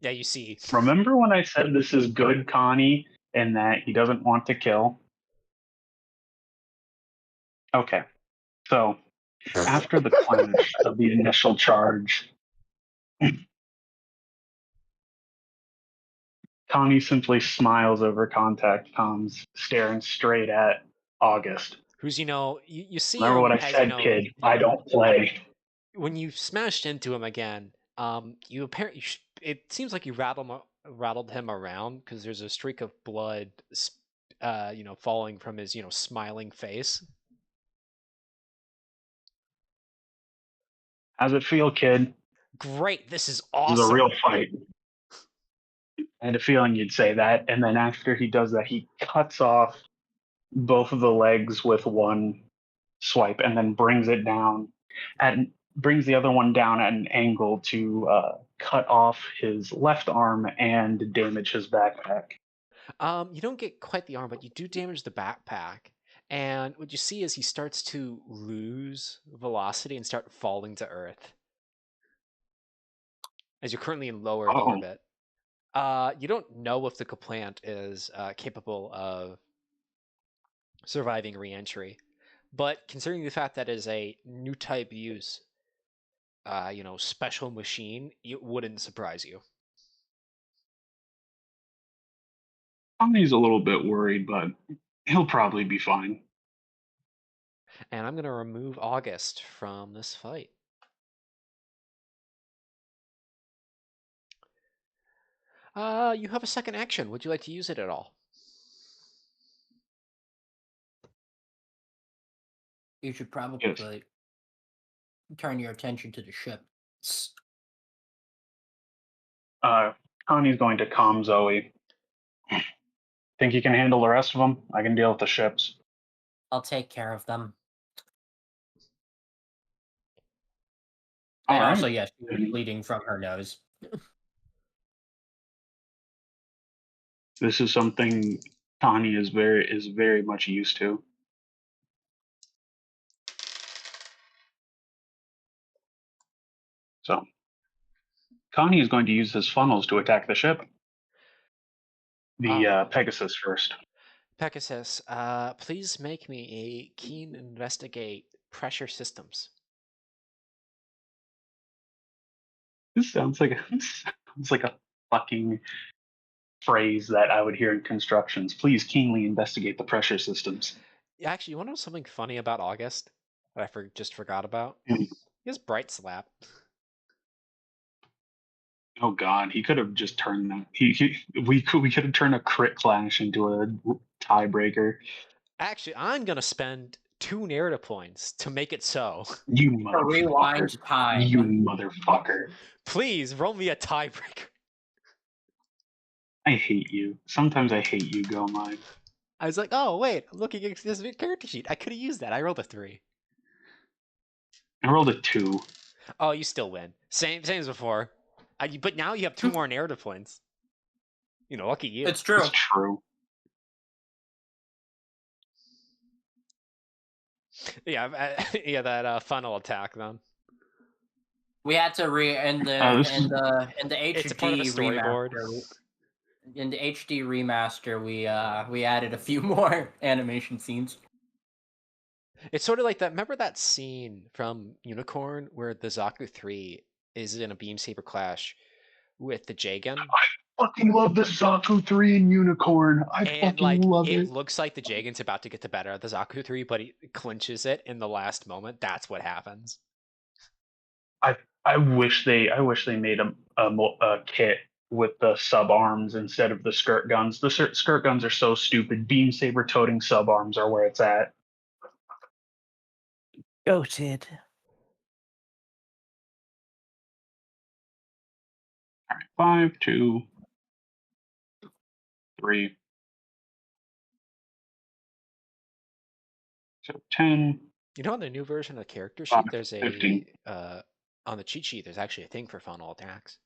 Yeah, you see. Remember when I said this is good Connie and that he doesn't want to kill? Okay. So after the clash of the initial charge, Connie simply smiles over contact comms, staring straight at August. Who's you see Remember what him I as said, kid? I don't play. when you smashed into him again. You apparently it seems like you rattled him around because there's a streak of blood, falling from his smiling face. How's it feel, kid? Great, this is This is a awesome. real fight. I had a feeling you'd say that. And then after he does that, he cuts off both of the legs with one swipe and then brings the other one down at an angle to cut off his left arm and damage his backpack. You don't get quite the arm, but you do damage the backpack. And what you see is he starts to lose velocity and start falling to Earth as you're currently in low Earth Oh, orbit. You don't know if the Kaplant is capable of surviving re-entry, but considering the fact that it is a new type use, special machine, it wouldn't surprise you. Tommy's a little bit worried, but he'll probably be fine. And I'm going to remove August from this fight. You have a second action. Would you like to use it at all? You should Yes. probably turn your attention to the ship. Connie's going to calm Zoe. Think you can handle the rest of them? I can deal with the ships. I'll take care of them. All And right. also, yes, she was bleeding from her nose. This is something Connie is very much used to. So Connie is going to use his funnels to attack the ship. The Pegasus first. Pegasus, please make me a keen investigate pressure systems. This sounds like a fucking phrase that I would hear in constructions. Please keenly investigate the pressure systems. Actually, you want to know something funny about August that I just forgot about? Mm. He has Bright Slap. Oh God, he could have just turned that. We could have turned a crit clash into a tiebreaker. Actually, I'm gonna spend 2 narrative points to make it so. You For rewind motherfucker! time. You motherfucker! Please roll me a tiebreaker. I hate you. Sometimes I hate you, Go Mine. I was like, oh wait, I'm looking at this character sheet. I could have used that. I rolled a 3. I rolled a 2. Oh, you still win. Same as before. But now you have 2 more narrative points. Lucky you. It's true. It's true. Yeah, yeah, that funnel attack then. We had to in the HD It's a part of a storyboard. remaster. In the HD remaster, we added a few more animation scenes. It's sort of like that. Remember that scene from Unicorn where the Zaku 3 is in a beam saber clash with the Jagan? I fucking love the Zaku 3 and Unicorn. I And fucking love it it. looks like the Jagan's about to get the better of the Zaku 3, but he clinches it in the last moment. That's what happens. I wish they made a kit with the sub arms instead of the skirt guns. The skirt guns are so stupid. Beam saber toting sub arms are where it's at. Goated. 5, 2, 3. So 10. On the new version of the character 5, sheet, there's 15. on the cheat sheet, there's actually a thing for funnel attacks.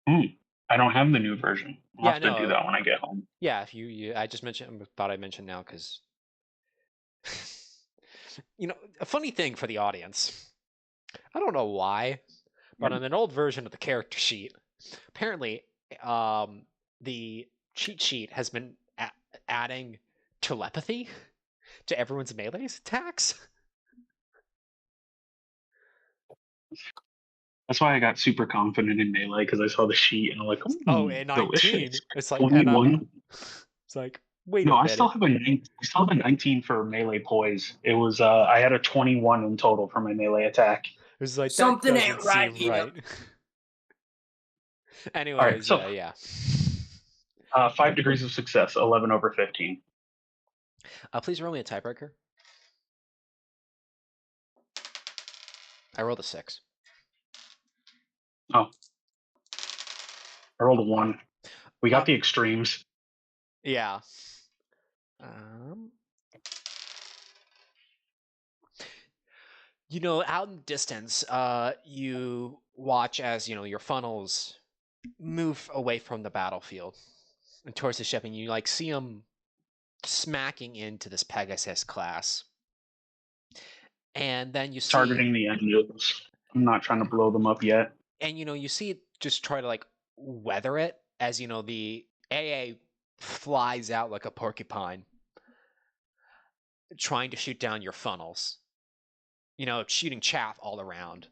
I don't have the new version. I'll have to no. do that when I get home. Yeah, if I just thought I'd mention now because, a funny thing for the audience. I don't know why, but on an old version of the character sheet, apparently, the cheat sheet has been adding telepathy to everyone's melee attacks. That's why I got super confident in melee because I saw the sheet and I'm like, And 19. delicious. It's like 21. It's like, wait No, a I minute. still have a 19 for melee poise. It was I had a 21 in total for my melee attack. It was like Something that ain't doesn't right seem here. right. Anyways, so- yeah. 5 degrees of success, 11 over 15. Please roll me a tiebreaker. I rolled a 6. Oh, I rolled a 1. We got the extremes. Yeah. Out in the distance, you watch as, your funnels move away from the battlefield and towards the ship, and you, see them smacking into this Pegasus class. And then you see... Targeting the engines. I'm not trying to blow them up yet. And, you see it just try to, weather it as, the AA flies out like a porcupine, trying to shoot down your funnels. Shooting chaff all around.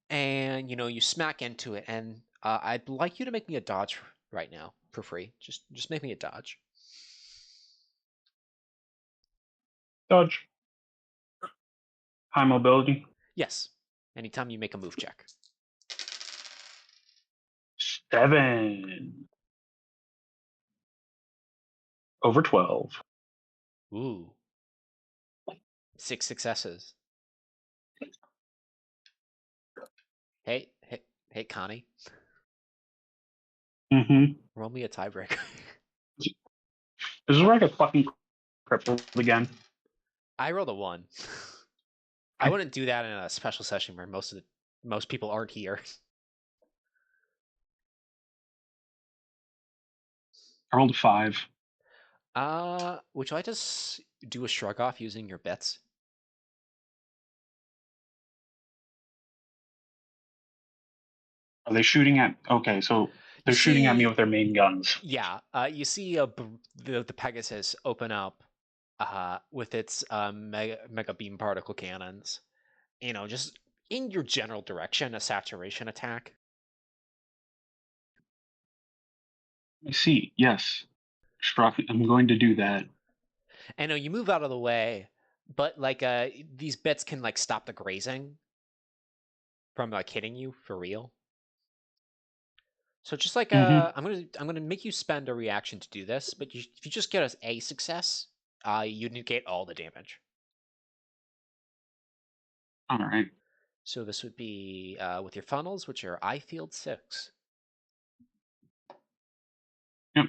And, you smack into it, and I'd like you to make me a dodge right now for free. Just make me a dodge. Dodge. High mobility. Yes. Anytime you make a move check. 7 over 12. Ooh. 6 successes. Hey, Connie. Mm-hmm. Roll me a tiebreaker. This is where I get fucking crippled again. I rolled a 1. I wouldn't do that in a special session where most people aren't here. I rolled a 5. Would you like to do a shrug off using your bits? Are they shooting at? Okay, so they're shooting at me with their main guns. Yeah. You see the Pegasus open up with its mega beam particle cannons. Just in your general direction, a saturation attack. I see. Yes, struck. I'm going to do that. I know you move out of the way, but like these bits can like stop the grazing from like hitting you for real. So just like Mm-hmm. I'm gonna make you spend a reaction to do this, but if you just get us a success, you negate all the damage. All right. So this would be with your funnels, which are I field 6. Yep.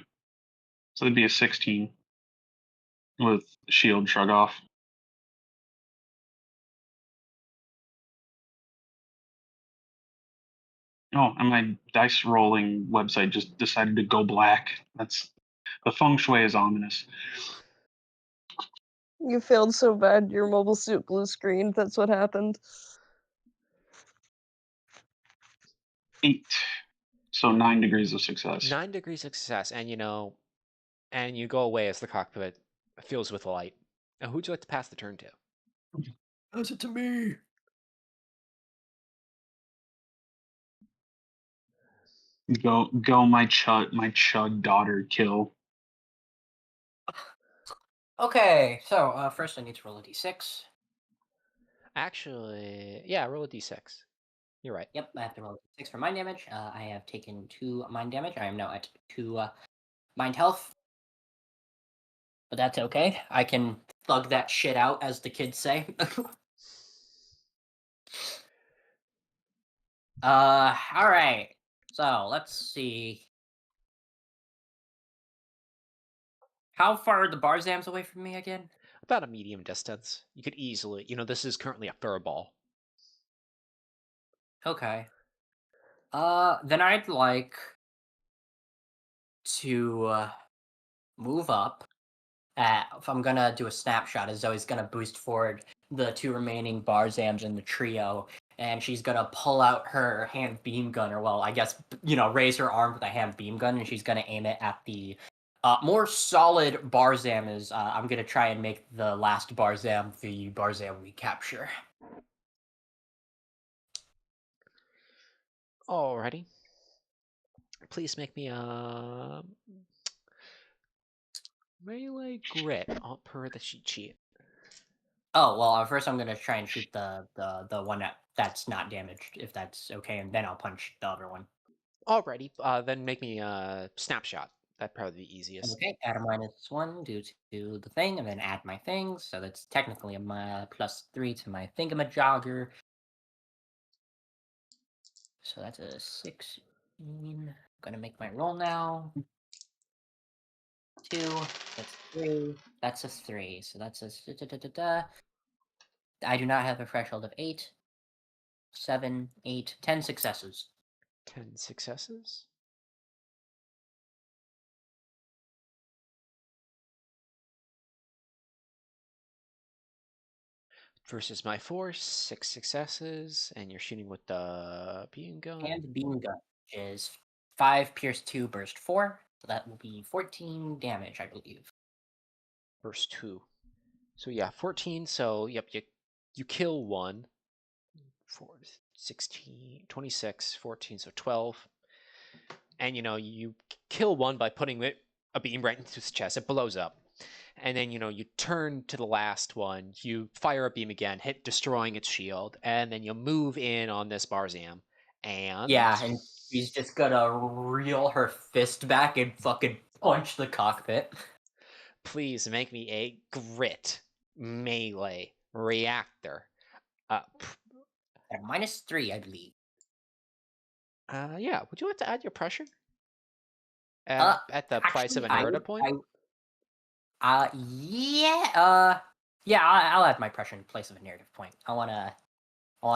So it'd be a 16 with shield shrug off. Oh, and my dice rolling website just decided to go black. That's the feng shui is ominous. You failed so bad, your mobile suit blue screened. That's what happened. 8. So 9 degrees of success. 9 degrees of success, and you go away as the cockpit fills with light. Now, who'd you like to pass the turn to? Pass it to me. Go, my chud daughter kill. Okay, so first I need to roll a d6. Actually, yeah, roll a d6. You're right. Yep, I have to roll a d6 for mind damage. I have taken 2 mind damage. I am now at 2 mind health. But that's okay. I can thug that shit out, as the kids say. Alright. So, let's see. How far are the Barzams away from me again? About a medium distance. You could easily, this is currently a furball. Okay. Then I'd like to move up. If I'm gonna do a snapshot, as Zoe's gonna boost forward the 2 remaining Barzams in the trio, and she's gonna pull out her hand beam gun, or well, I guess raise her arm with a hand beam gun, and she's gonna aim it at the more solid Barzam. I'm gonna try and make the last Barzam the Barzam we capture. Alrighty. Please make me a melee grit per the cheat sheet. Oh well, first I'm gonna try and shoot the one that's not damaged, if that's okay, and then I'll punch the other one. Alrighty, then make me a snapshot. That'd probably be the easiest. Okay, add a -1 due to the thing, and then add my things. So that's technically a +3 to my thingamajogger. So that's a 16. I'm gonna make my roll now. 2. That's 3. That's a 3. So that's a. I do not have a threshold of 8, 7, 8, 10 successes. 10 successes. Versus my 4, 6 successes, and you're shooting with the beam gun. And beam gun is 5, pierce 2, burst 4. So that will be 14 damage, I believe. Burst 2. So yeah, 14. So yep, you kill 1. 4, 16, 26, 14, so 12. And you kill 1 by putting a beam right into his chest. It blows up. And then, you turn to the last one, you fire a beam again, destroying its shield, and then you move in on this Barzam. And Yeah, and she's just gonna reel her fist back and fucking punch the cockpit. please make me a grit melee reactor. At -3, I believe. Yeah, would you like to add your pressure? Uh, At the price of actually, a narrative point? Yeah, I'll add my pressure in place of a narrative point. I wanna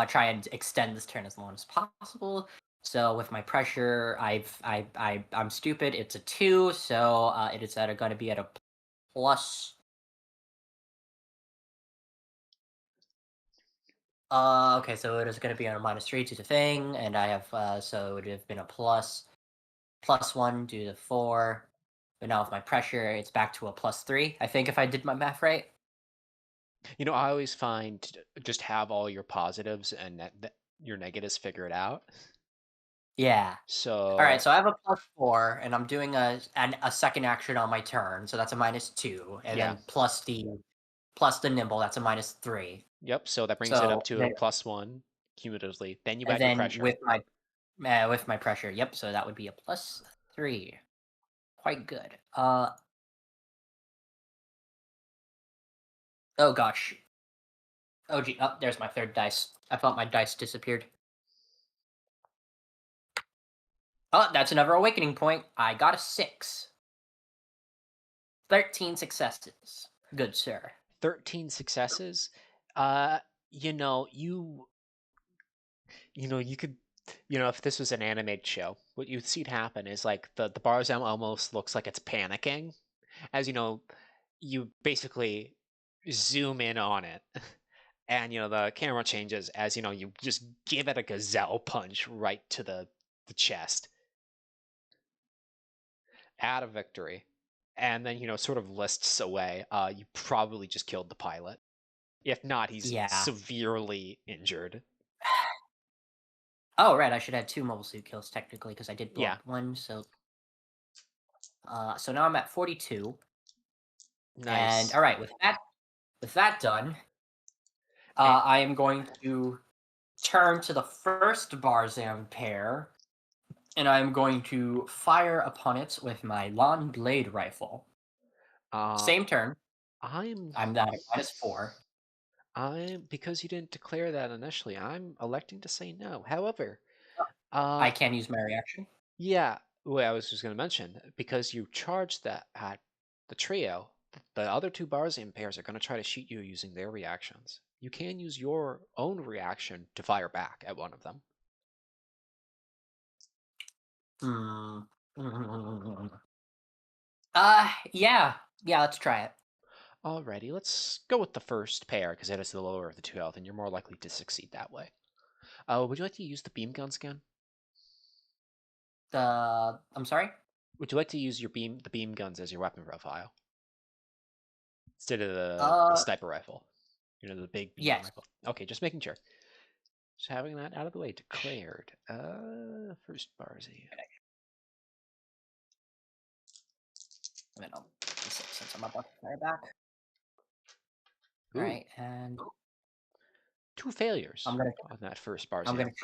try and extend this turn as long as possible. So with my pressure, I'm stupid. It's a 2, so it is going to be at a plus. Okay, so it is going to be on a -3 to the thing, and I have so it would have been a +1 due to 4. But now with my pressure, it's back to a +3. I think if I did my math right. I always find just have all your positives and your negatives figured out. Yeah. So All right, so I have a +4, and I'm doing a second action on my turn, so that's a -2, and Yeah. then plus the nimble, that's a -3. Yep, so that brings it up So to a +1 cumulatively. Then you and add your then pressure. with my pressure, yep. So that would be a +3. Quite good. Oh gosh. Oh gee. Oh, there's my third dice. I thought my dice disappeared. Oh, that's another awakening point. I got a 6. 13 successes. Good sir. 13 successes. You could, if this was an animated show, what you'd see happen is like the Barzam almost looks like it's panicking, as you basically zoom in on it, and the camera changes as you just give it a gazelle punch right to the chest. Add a victory, and then sort of lists away. You probably just killed the pilot. If not, he's Yeah. severely injured. Oh right, I should add 2 mobile suit kills technically because I did block Yeah. 1. So so now I'm at 42. Nice. And all right, with that done, I am going to turn to the first Barzam pair, and I am going to fire upon it with my long blade rifle. Same turn. I'm at a -4. Because you didn't declare that initially, I'm electing to say no. However, I can use my reaction. yeah, well, I was just going to mention, because you charged that at the trio, the other 2 Barzam pairs are going to try to shoot you using their reactions. You can use your own reaction to fire back at one of them. Yeah, let's try it. Alrighty, let's go with the first pair, because it is the lower of the 2 health, and you're more likely to succeed that way. Would you like to use the beam guns again? I'm sorry? Would you like to use the beam guns as your weapon profile? Instead of the sniper rifle. The big beam Yes. rifle. Okay, just making sure. Just having that out of the way. Declared. First Barzy. Since I'm about to fire back. All right, and 2 failures I'm gonna on that first Barzy.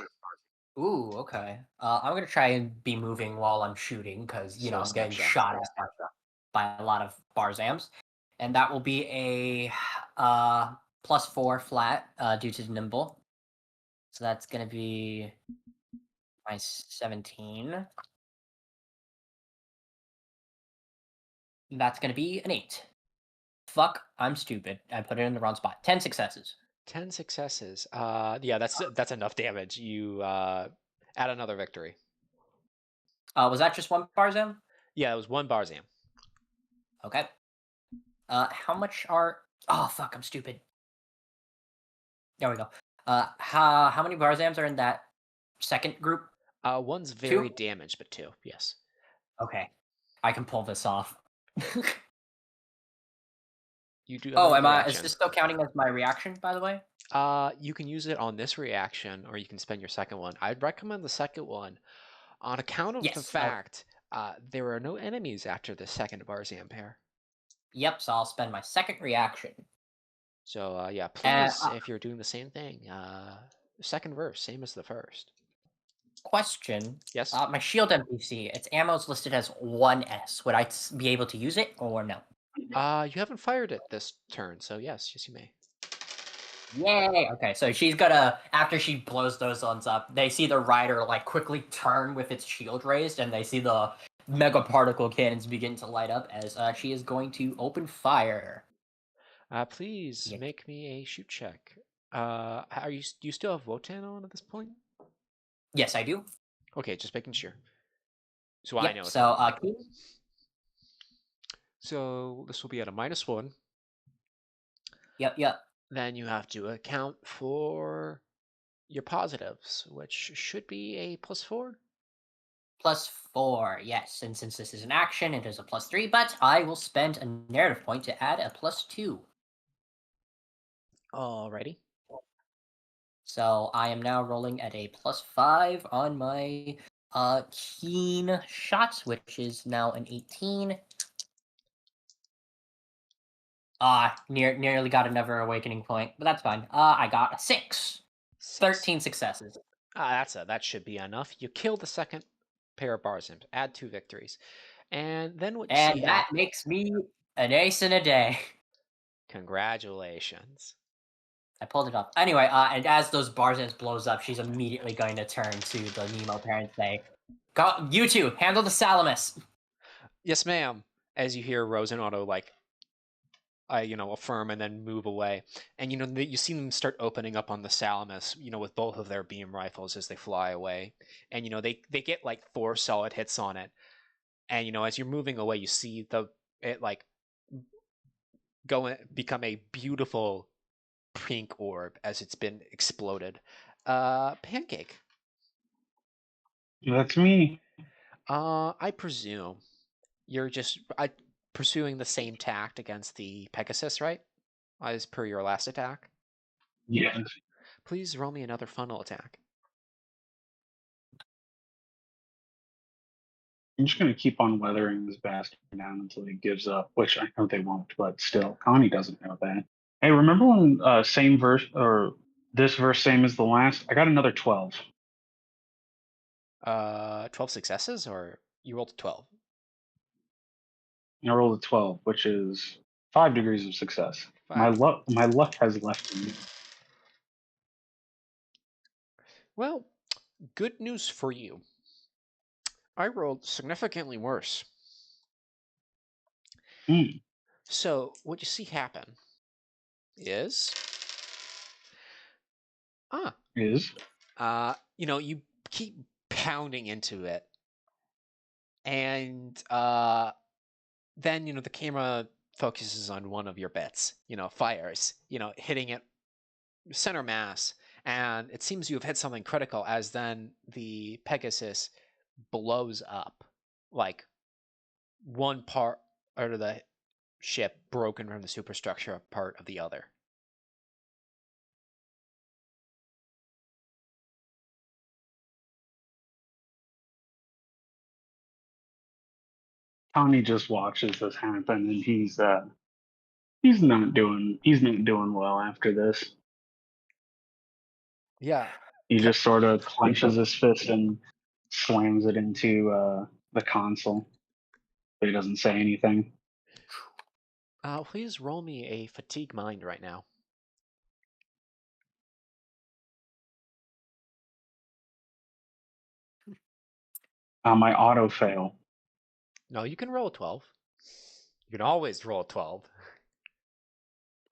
Ooh, okay. I'm gonna try and be moving while I'm shooting because So I'm getting shot at by a lot of Barzams, and that will be a +4 flat due to nimble. So that's gonna be my 17. That's gonna be an 8. Fuck, I'm stupid. I put it in the wrong spot. 10 successes. 10 successes. Yeah, that's enough damage. You add another victory. Was that just 1 Barzam? Yeah, it was 1 Barzam. Okay. How much are? Oh fuck, I'm stupid. There we go. How many Barzams are in that second group? One's very damaged, but 2, yes. Okay, I can pull this off. You do. Have Is this still counting as my reaction? By the way. You can use it on this reaction, or you can spend your second one. I'd recommend the second one, on account of the fact there are no enemies after the second Barzam pair. Yep, so I'll spend my second reaction. So yeah, And please, if you're doing the same thing, second verse, same as the first. question. Yes. My shield NPC, its ammo is listed as 1S. Would I be able to use it or no? You haven't fired it this turn, so yes, you may. Yay! Okay, so she's gonna, after she blows those ones up, they see the rider like quickly turn with its shield raised, and they see the mega particle cannons begin to light up as she is going to open fire. Please Yeah. make me a shoot check. Do you still have Wotan on at this point? Yes, I do. Okay, just making sure. So I Yep. know it's So, not. So this will be at a -1. Yep. Then you have to account for your positives, which should be a +4. +4, yes. And since this is an action, it is a +3, but I will spend a narrative point to add a +2. Alrighty. So I am now rolling at a +5 on my keen shot, which is now an 18. Nearly got another awakening point, but that's fine. I got a 6. 13 successes. That should be enough. You kill the second pair of bars and add 2 victories. And then what you see And that makes me an ace in a day. Congratulations. I pulled it up. Anyway, and as those bars blows up, she's immediately going to turn to the Nemo pair and say, "Go, you two, handle the Salamis." Yes, ma'am. As you hear Rose and Otto affirm and then move away, and you see them start opening up on the Salamis, with both of their beam rifles as they fly away, and they get like 4 solid hits on it, and as you're moving away, you see it like become a beautiful pink orb as it's been exploded. Pancake. That's me. I presume you're just pursuing the same tact against the Pegasus, right? As per your last attack. Yes. Please roll me another funnel attack. I'm just going to keep on weathering this bastard down until he gives up, which I know they won't, but still, Connie doesn't know that. Hey, remember when same verse or this verse same as the last? I got another 12. 12 successes, or you rolled a 12? I rolled a 12, which is 5 degrees of success. 5. My luck has left me. Well, good news for you. I rolled significantly worse. Mm. So what you see happen is Is you keep pounding into it, and then the camera focuses on one of your bits, fires, hitting it center mass, and it seems you have hit something critical, as then the Pegasus blows up, like one part out of the ship broken from the superstructure part of the other. Connie just watches this happen, and he's not doing well after this. Yeah. He just sort of clenches his fist and slams it into the console, but he doesn't say anything. Please roll me a fatigue mind right now. My auto fail. No, you can roll a 12. You can always roll a 12.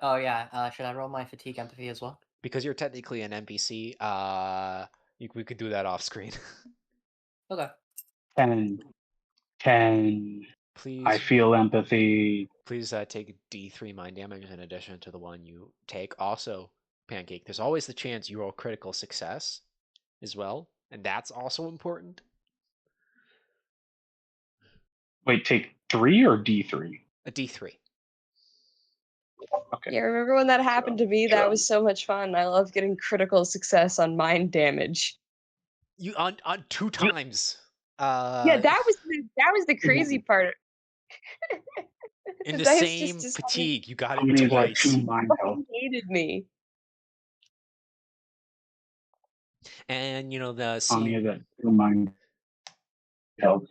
Oh yeah, should I roll my fatigue empathy as well? Because you're technically an NPC, we could do that off screen. Okay. 10. Please. I feel empathy. Please take D3 mind damage in addition to the one you take. Also, Pancake, there's always the chance you roll critical success as well, and that's also important. Wait, take 3 or D3? A D3. Okay. Yeah, remember when that happened to me? That was so much fun. I love getting critical success on mind damage. You on 2 times. Yeah, that was the crazy part. In the Dice same just fatigue, you got it Omni's at twice. 2 mind health. hated me. And you know the Omni scene is at 2 mind health.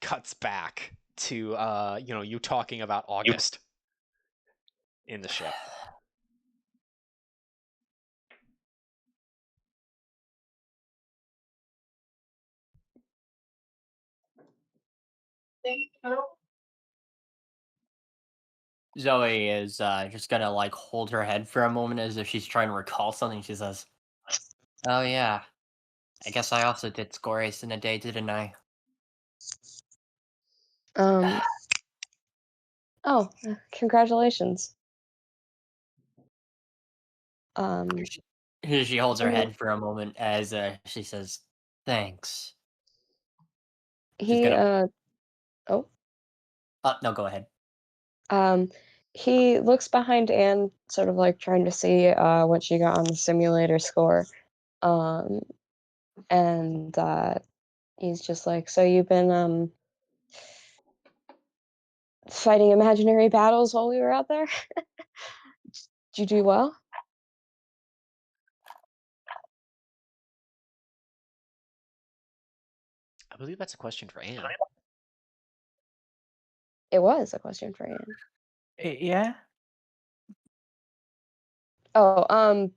cuts back to you know, you talking about August in the ship. Zoe is just gonna like hold her head for a moment as if she's trying to recall something. She says, "Oh yeah, I guess I also did score ace in a day, didn't I?" Oh, congratulations. She holds her I mean, head for a moment as she says, "Thanks." She's he, gonna. oh, No, go ahead. he looks behind Anne, sort of like trying to see what she got on the simulator score. And he's just like, so you've been fighting imaginary battles while we were out there? Did you do well? I believe that's a question for Anne. It was a question for Anne. Yeah. Oh,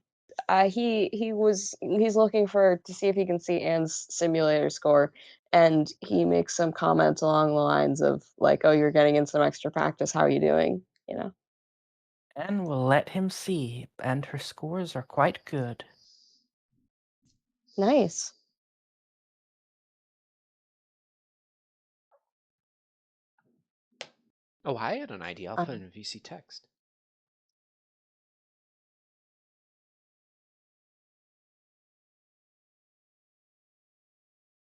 he's looking to see if he can see Anne's simulator score, and he makes some comments along the lines of like, "Oh, you're getting in some extra practice. How are you doing?" You know. And we'll let him see. And her scores are quite good. Nice. Oh, I had an idea. I'll put it in VC text.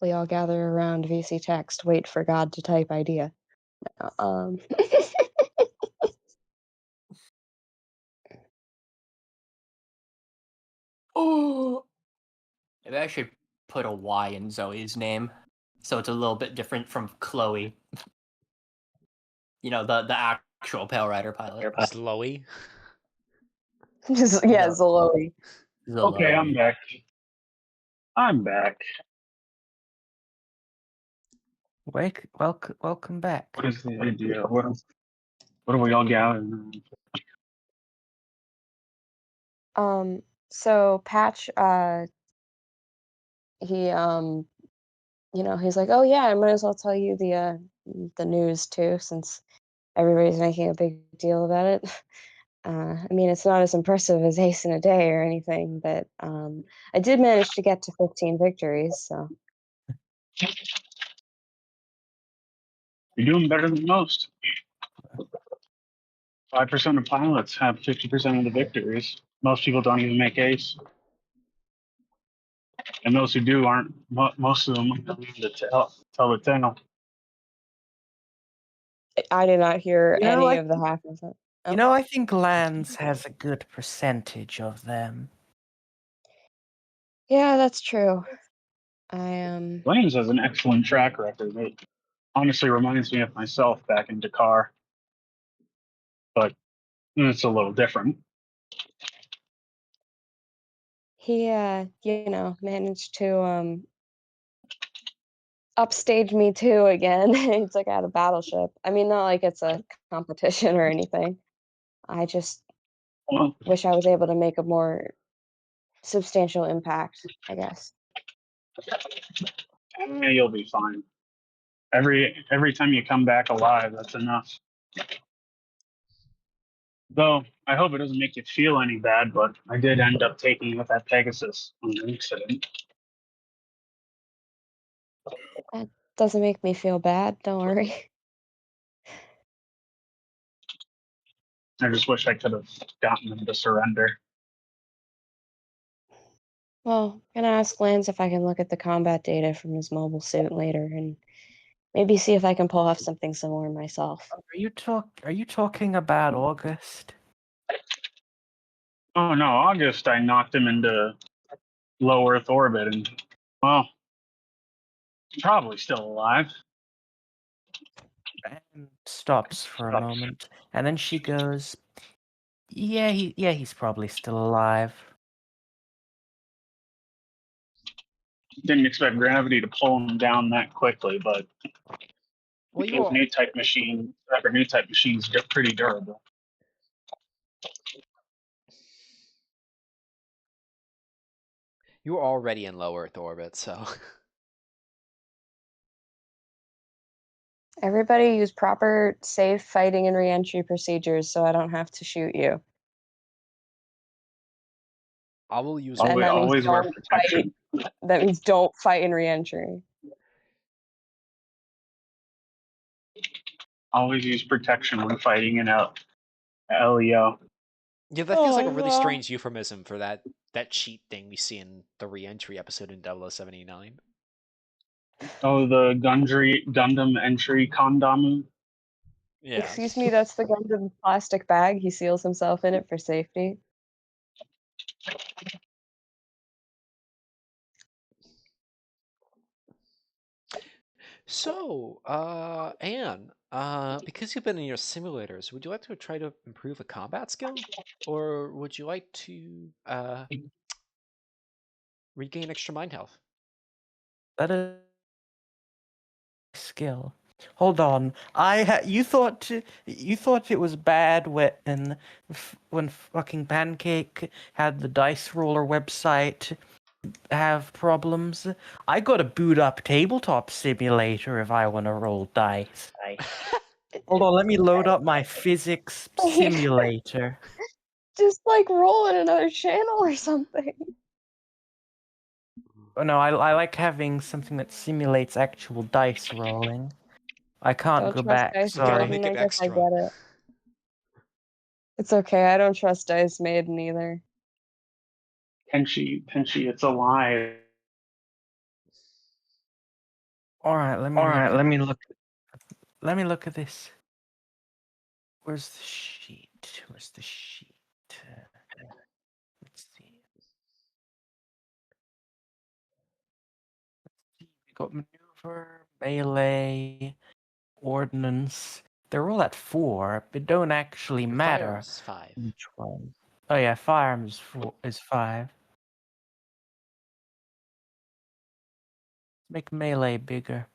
We all gather around VC text, wait for God to type idea. Um, Oh, maybe I should put a Y in Zoe's name, so it's a little bit different from Chloe. You know, the actual Pale Rider pilot. Slowy. just yeah, No. Zoloe. Okay, I'm Zoe. back. I'm back. Welcome back. What is the idea? What are we all gathering? So Patch, he he's like, oh yeah, I might as well tell you the news too, since everybody's making a big deal about it. I mean, it's not as impressive as ace in a day or anything, but I did manage to get to 15 victories, so. You're doing better than most. 5% of pilots have 50% of the victories. Most people don't even make ace. And those who do aren't, most of them aren't to tell the tale. I did not hear You know, any I of the half of it. You know, I think Lands has a good percentage of them. Yeah, that's true. Lanes has an excellent track record. It honestly reminds me of myself back in Dakar, but it's a little different. He managed to upstage me too again. He took out a battleship. I mean, not like it's a competition or anything. I just Well, wish I was able to make a more substantial impact, I guess. you'll be fine. Every time you come back alive, that's enough. Though I hope it doesn't make you feel any bad, but I did end up taking out that Pegasus on an accident. That doesn't make me feel bad, don't worry. I just wish I could have gotten them to surrender. Well, I'm gonna ask Lance if I can look at the combat data from his mobile suit later and maybe see if I can pull off something similar myself. Are you talking about August? Oh no, August I knocked him into low Earth orbit and well, probably still alive. Anne stops for a moment, and then she goes, he's probably still alive. Didn't expect gravity to pull him down that quickly, but Well, those new type machines are pretty durable. you were already in low Earth orbit, so Everybody use proper, safe fighting and reentry procedures so I don't have to shoot you. I will use. And that means Always wear don't protection. fight. That means don't fight in reentry. Always use protection when fighting in a LEO. Yeah, that feels like a really Oh, strange euphemism for that cheat thing we see in the re-entry episode in 0079. Oh, the Gundam entry condom. Yeah. excuse me, that's the Gundam plastic bag. He seals himself in it for safety. So, Anne, because you've been in your simulators, would you like to try to improve a combat skill, or would you like to regain extra mind health? That is skill. Hold on. You thought it was bad when fucking Pancake had the dice roller website have problems. I gotta boot up Tabletop Simulator if I want to roll dice. Hold on, let me load up my physics simulator. Just like roll in another channel or something. Oh no, I like having something that simulates actual dice rolling. I can't Don't go trust back, Dice You gotta sorry. make Maiden. I it guess I extra. get it. It's okay. I don't trust Dice Maiden either. Tenchi, it's a lie. Alright, let me look at this. Where's the sheet? Let's see. We got maneuver, melee, ordnance. They're all at 4, but don't actually matter. Firearms is 5. Which one? Oh yeah, firearms is 5. Make melee bigger.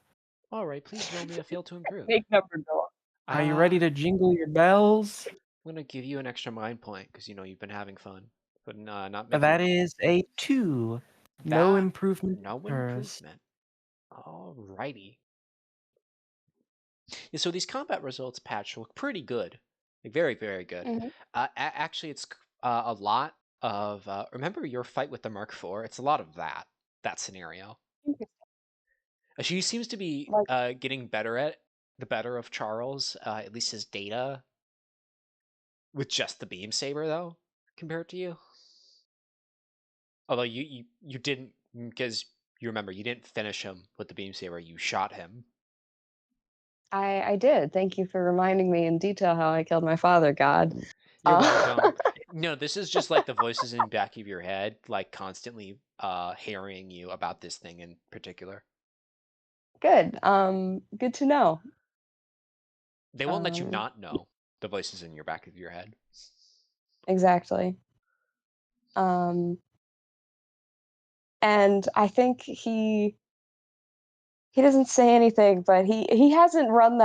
All right, please roll me a fail to improve. Make number go up. Are you ready to jingle your bells? I'm gonna give you an extra mind point because you've been having fun, but not making. That is a 2. No improvement No occurs. improvement. Alrighty. Yeah, so these combat results patch look pretty good, like very, very good. Mhm. Actually, it's a lot of. Remember your fight with the Mark IV? It's a lot of that scenario. She seems to be Like, getting better at the better of Charles, at least his data, with just the beam saber though, compared to you. Although you didn't, because you remember you didn't finish him with the beam saber, you shot him. I did. Thank you for reminding me in detail how I killed my father, God. You're welcome. No, this is just like the voices in the back of your head, like constantly harrying you about this thing in particular. Good. Good to know. They won't let you Um, not know the voices in your back of your head. Exactly. And I think he doesn't say anything, but he hasn't run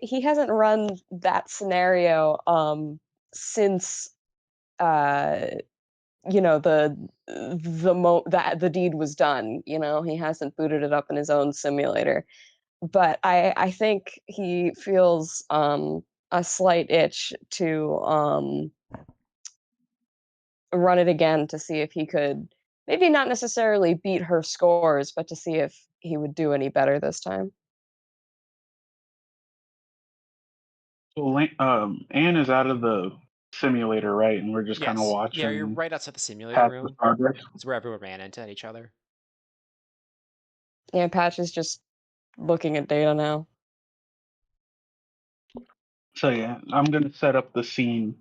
he hasn't run that scenario since that the deed was done. He hasn't booted it up in his own simulator. But I think he feels a slight itch to run it again to see if he could maybe not necessarily beat her scores, but to see if he would do any better this time. So, Anne is out of the simulator, right? And we're just kind of Yes. Yeah, you're watching right outside the simulator past the room. progress. It's where everyone ran into each other. Yeah, Patch is just looking at data now. So yeah, I'm gonna set up the scene.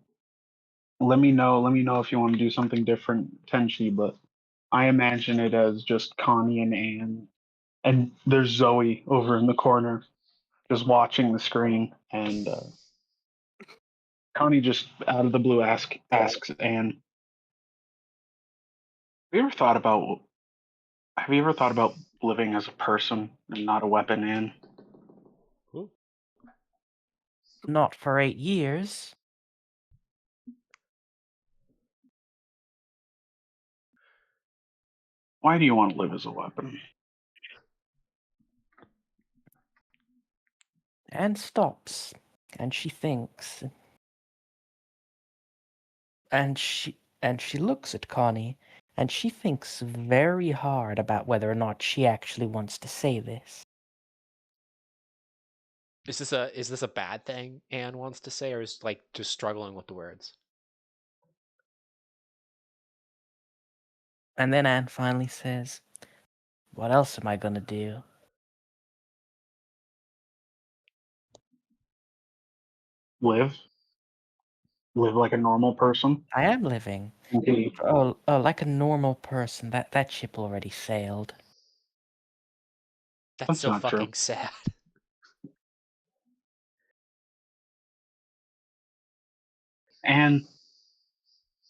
Let me know if you want to do something different, Tenchi, but I imagine it as just Connie and Anne. And there's Zoe over in the corner. just watching the screen, and Connie just out of the blue asks Anne, "Have you ever thought about Have you ever thought about living as a person and not a weapon, Anne?" Ooh. Not for 8 years. Why do you want to live as a weapon? Anne stops, and she thinks. And she looks at Connie, and she thinks very hard about whether or not she actually wants to say this. Is this a bad thing Anne wants to say, or is like just struggling with the words? And then Anne finally says, "What else am I gonna do?" Live? Live like a normal person? I am living. Okay. Oh, like a normal person. That ship already sailed. That's That's so not true. fucking sad. And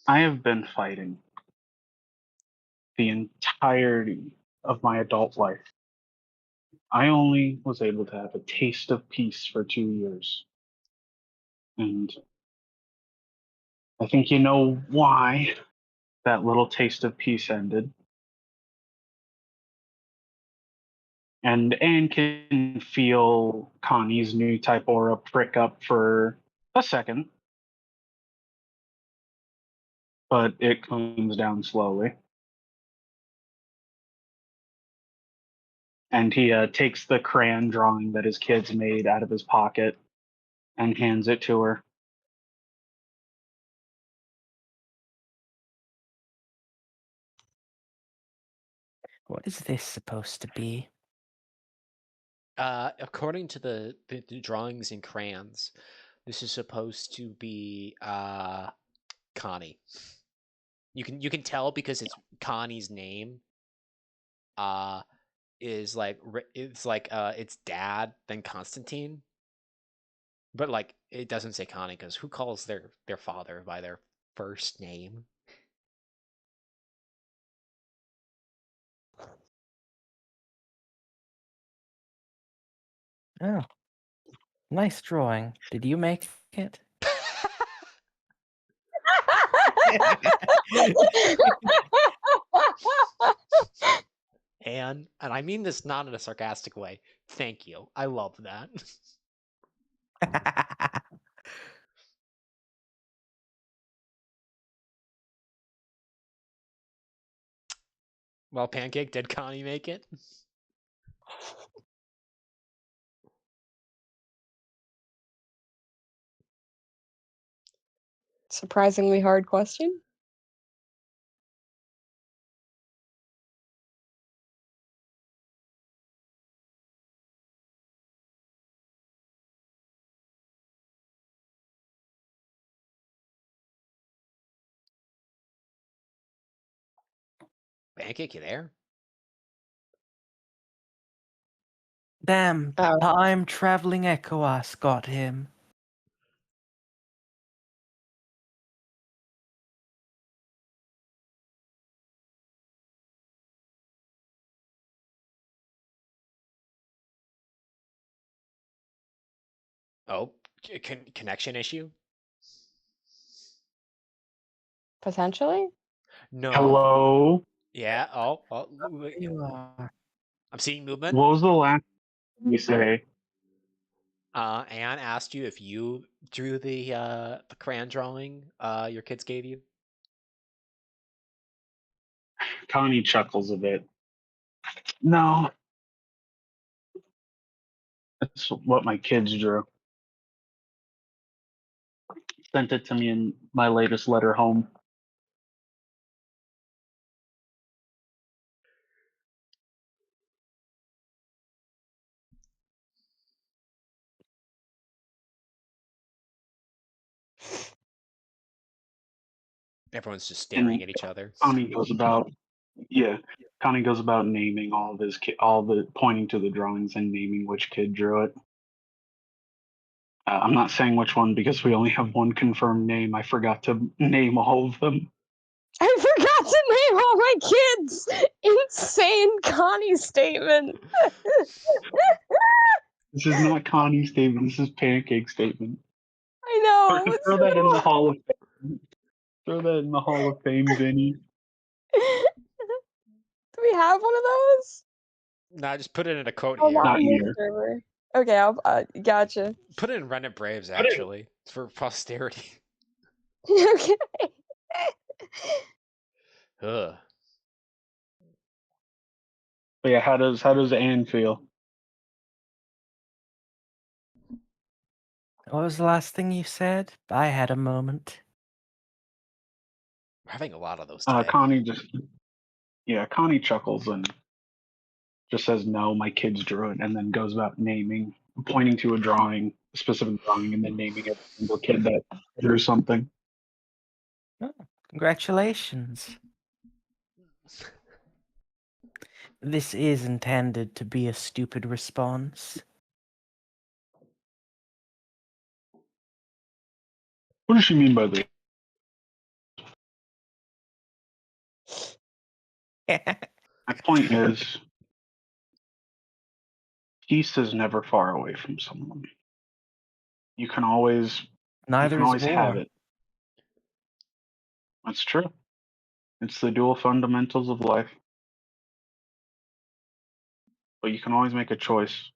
I have been fighting the entirety of my adult life. I only was able to have a taste of peace for 2 years. And I think you know why that little taste of peace ended. And Anne can feel Connie's new type aura prick up for a second, but it comes down slowly. And he takes the crayon drawing that his kids made out of his pocket and hands it to her. What is this supposed to be? According to the drawings in crayons, this is supposed to be Connie. You can tell because it's Connie's name. Is like it's dad then Constantine, but like it doesn't say Connie because who calls their father by their first name? Oh, nice drawing. Did you make it? And I mean this not in a sarcastic way. Thank you. I love that. Well, Pancake, did Connie make it? Surprisingly hard question. Pancake, you there? Damn, Oh. time traveling Echoas got him. Oh, connection issue? Potentially? No. Hello? Yeah. Oh, You are. I'm seeing movement. What was the last thing you say? Anne asked you if you drew the crayon drawing your kids gave you. Connie chuckles a bit. No, that's what my kids drew. Sent it to me in my latest letter home. Everyone's just And staring at each other. Connie goes about, yeah, Connie goes about naming all of all the pointing to the drawings and naming which kid drew it. I'm not saying which one because we only have one confirmed name. I forgot to name all of them. I forgot to name all my kids. Insane Connie statement. This is not Connie's statement. This is Pancake's statement. I know. Throw that in the Hall of Fame. Throw that in the Hall of Fame, Vinny. Do we have one of those? Nah, just put it in a quote Oh, here. not Not on this here. server. Okay, gotcha. Put it in Remnant Braves, Put it- actually, for posterity. Okay. Ugh. But yeah, how does Anne feel? What was the last thing you said? I had a moment. We're having a lot of those today. Connie chuckles and just says, "No, my kids drew it," and then goes about pointing to a specific drawing, and then naming every single kid that drew something. Oh, congratulations. This is intended to be a stupid response. What does she mean by this? My point is, peace is never far away from someone. You can always Neither is have war. it. That's true. It's the dual fundamentals of life. But you can always make a choice.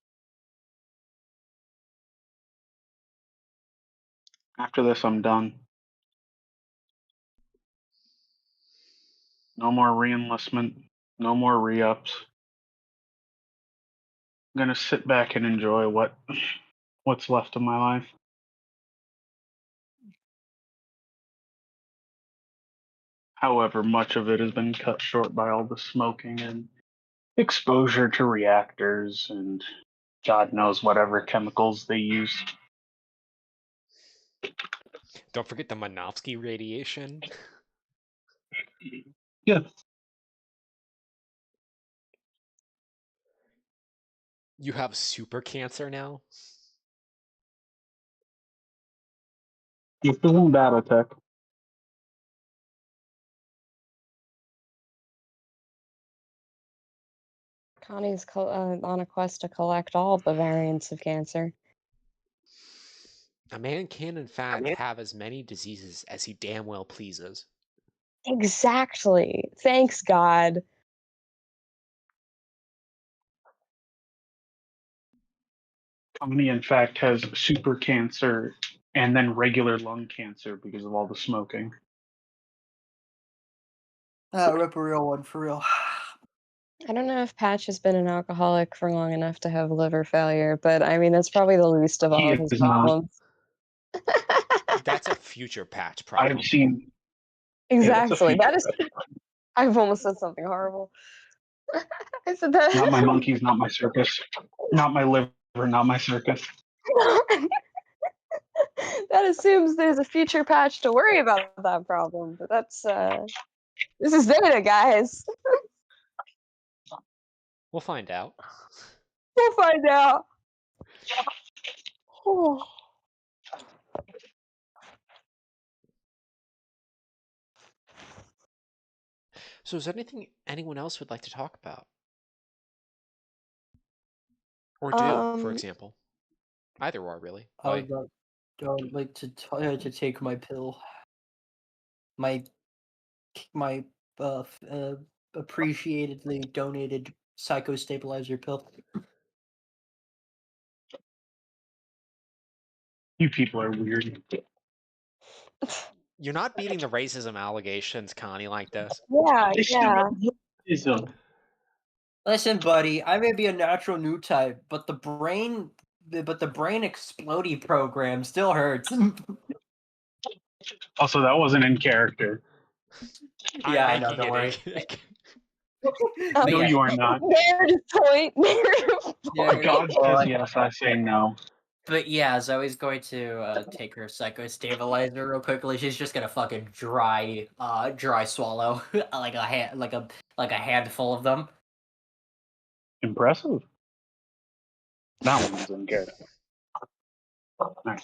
After this, I'm done. No more re-enlistment. No more re-ups. I'm gonna sit back and enjoy what's left of my life. However, much of it has been cut short by all the smoking and exposure to reactors and God knows whatever chemicals they use. Don't forget the Monofsky radiation. Yeah. You have super cancer now? You're feeling bad, attack. Connie's on a quest to collect all the variants of cancer. A man can, in fact, have as many diseases as he damn well pleases. Exactly. Thanks, God. Connie, in fact, has super cancer and then regular lung cancer because of all the smoking. Rip a real one for real. I don't know if Patch has been an alcoholic for long enough to have liver failure, but I mean, that's probably the least of all He of his is not. problems. That's a future patch I've problem. seen. Exactly. Yeah, That is. I've almost said something horrible. I said that. not my monkeys, not my circus, not my liver, not my circus. That assumes there's a future patch to worry about that problem, but that's this is data, guys. We'll find out. We'll find out. Oh. So is there anything anyone else would like to talk about? Or do, for example? Either or, really. I would like to take my pill. My appreciatedly donated psychostabilizer pill. You people are weird. You're not beating the racism allegations, Connie, like this. Yeah. Listen, buddy, I may be a natural new type, but the brain explodey program still hurts. Also, that wasn't in character. Yeah, I I'm know, making don't worry. it. But No, yeah. you are not. Narrative point. Narrative point. God says yes, I say no. But yeah, Zoe's going to take her psychostabilizer real quickly. She's just gonna fucking dry swallow like a handful of them. Impressive. That one was in character. Alright.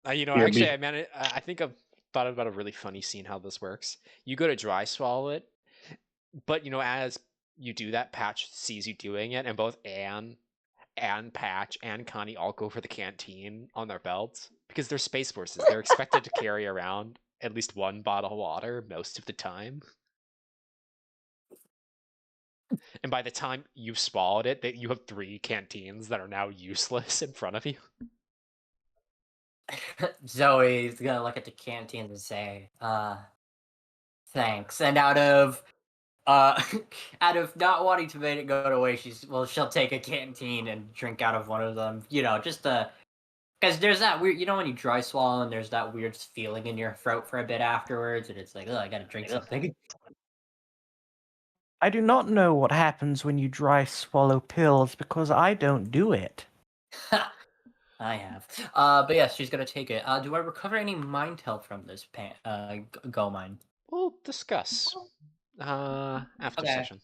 Yeah, Actually, I think I've thought about a really funny scene how this works. You go to dry swallow it, but as you do that, Patch sees you doing it, and both Anne and Patch and Connie all go for the canteen on their belts because they're space forces. They're expected to carry around at least one bottle of water most of the time. And by the time you've swallowed it, that you have 3 canteens that are now useless in front of you. Zoe's gonna look at the canteen and say, thanks. And out of out of not wanting to make it go away, she'll take a canteen and drink out of one of them. Just because there's that weird, when you dry swallow and there's that weird feeling in your throat for a bit afterwards, and it's like, oh, I gotta drink something. I do not know what happens when you dry swallow pills because I don't do it. I have. But yes, she's gonna take it. Do I recover any mind health from this go mine? We'll discuss after Okay. session.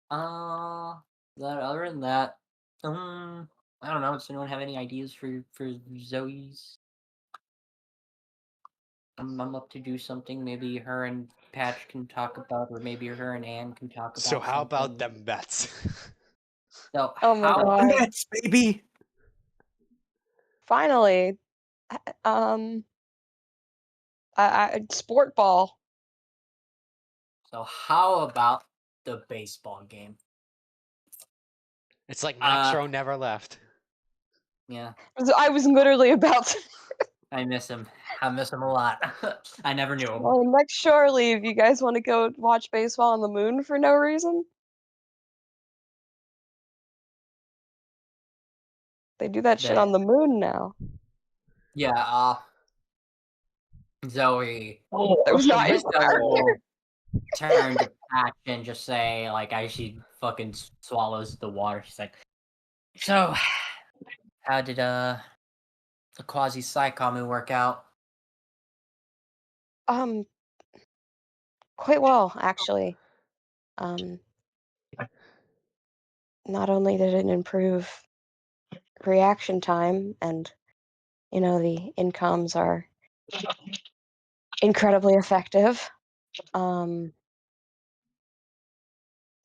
Other than that, I don't know. Does anyone have any ideas for Zoe's? I'm up to do something. Maybe her and Patch can talk about, or maybe her and Anne can talk So about how about something. them bets? So Oh my how? god. Mets, baby! Finally. Um, sport ball. So how about the baseball game? It's like Max Rowe never left. Yeah, I was literally about to. I miss him. I miss him a lot. I never knew him. Well, next shore leave, you guys want to go watch baseball on the moon for no reason? They do that shit on the moon now. Yeah, Zoe. That was not in Zoe character. will turn to Patch and just say, like, as she fucking swallows the water, she's like, so, how did, the quasi-psychomu work out? Quite well, actually. Not only did it improve reaction time, and the incomes are incredibly effective. Yeah,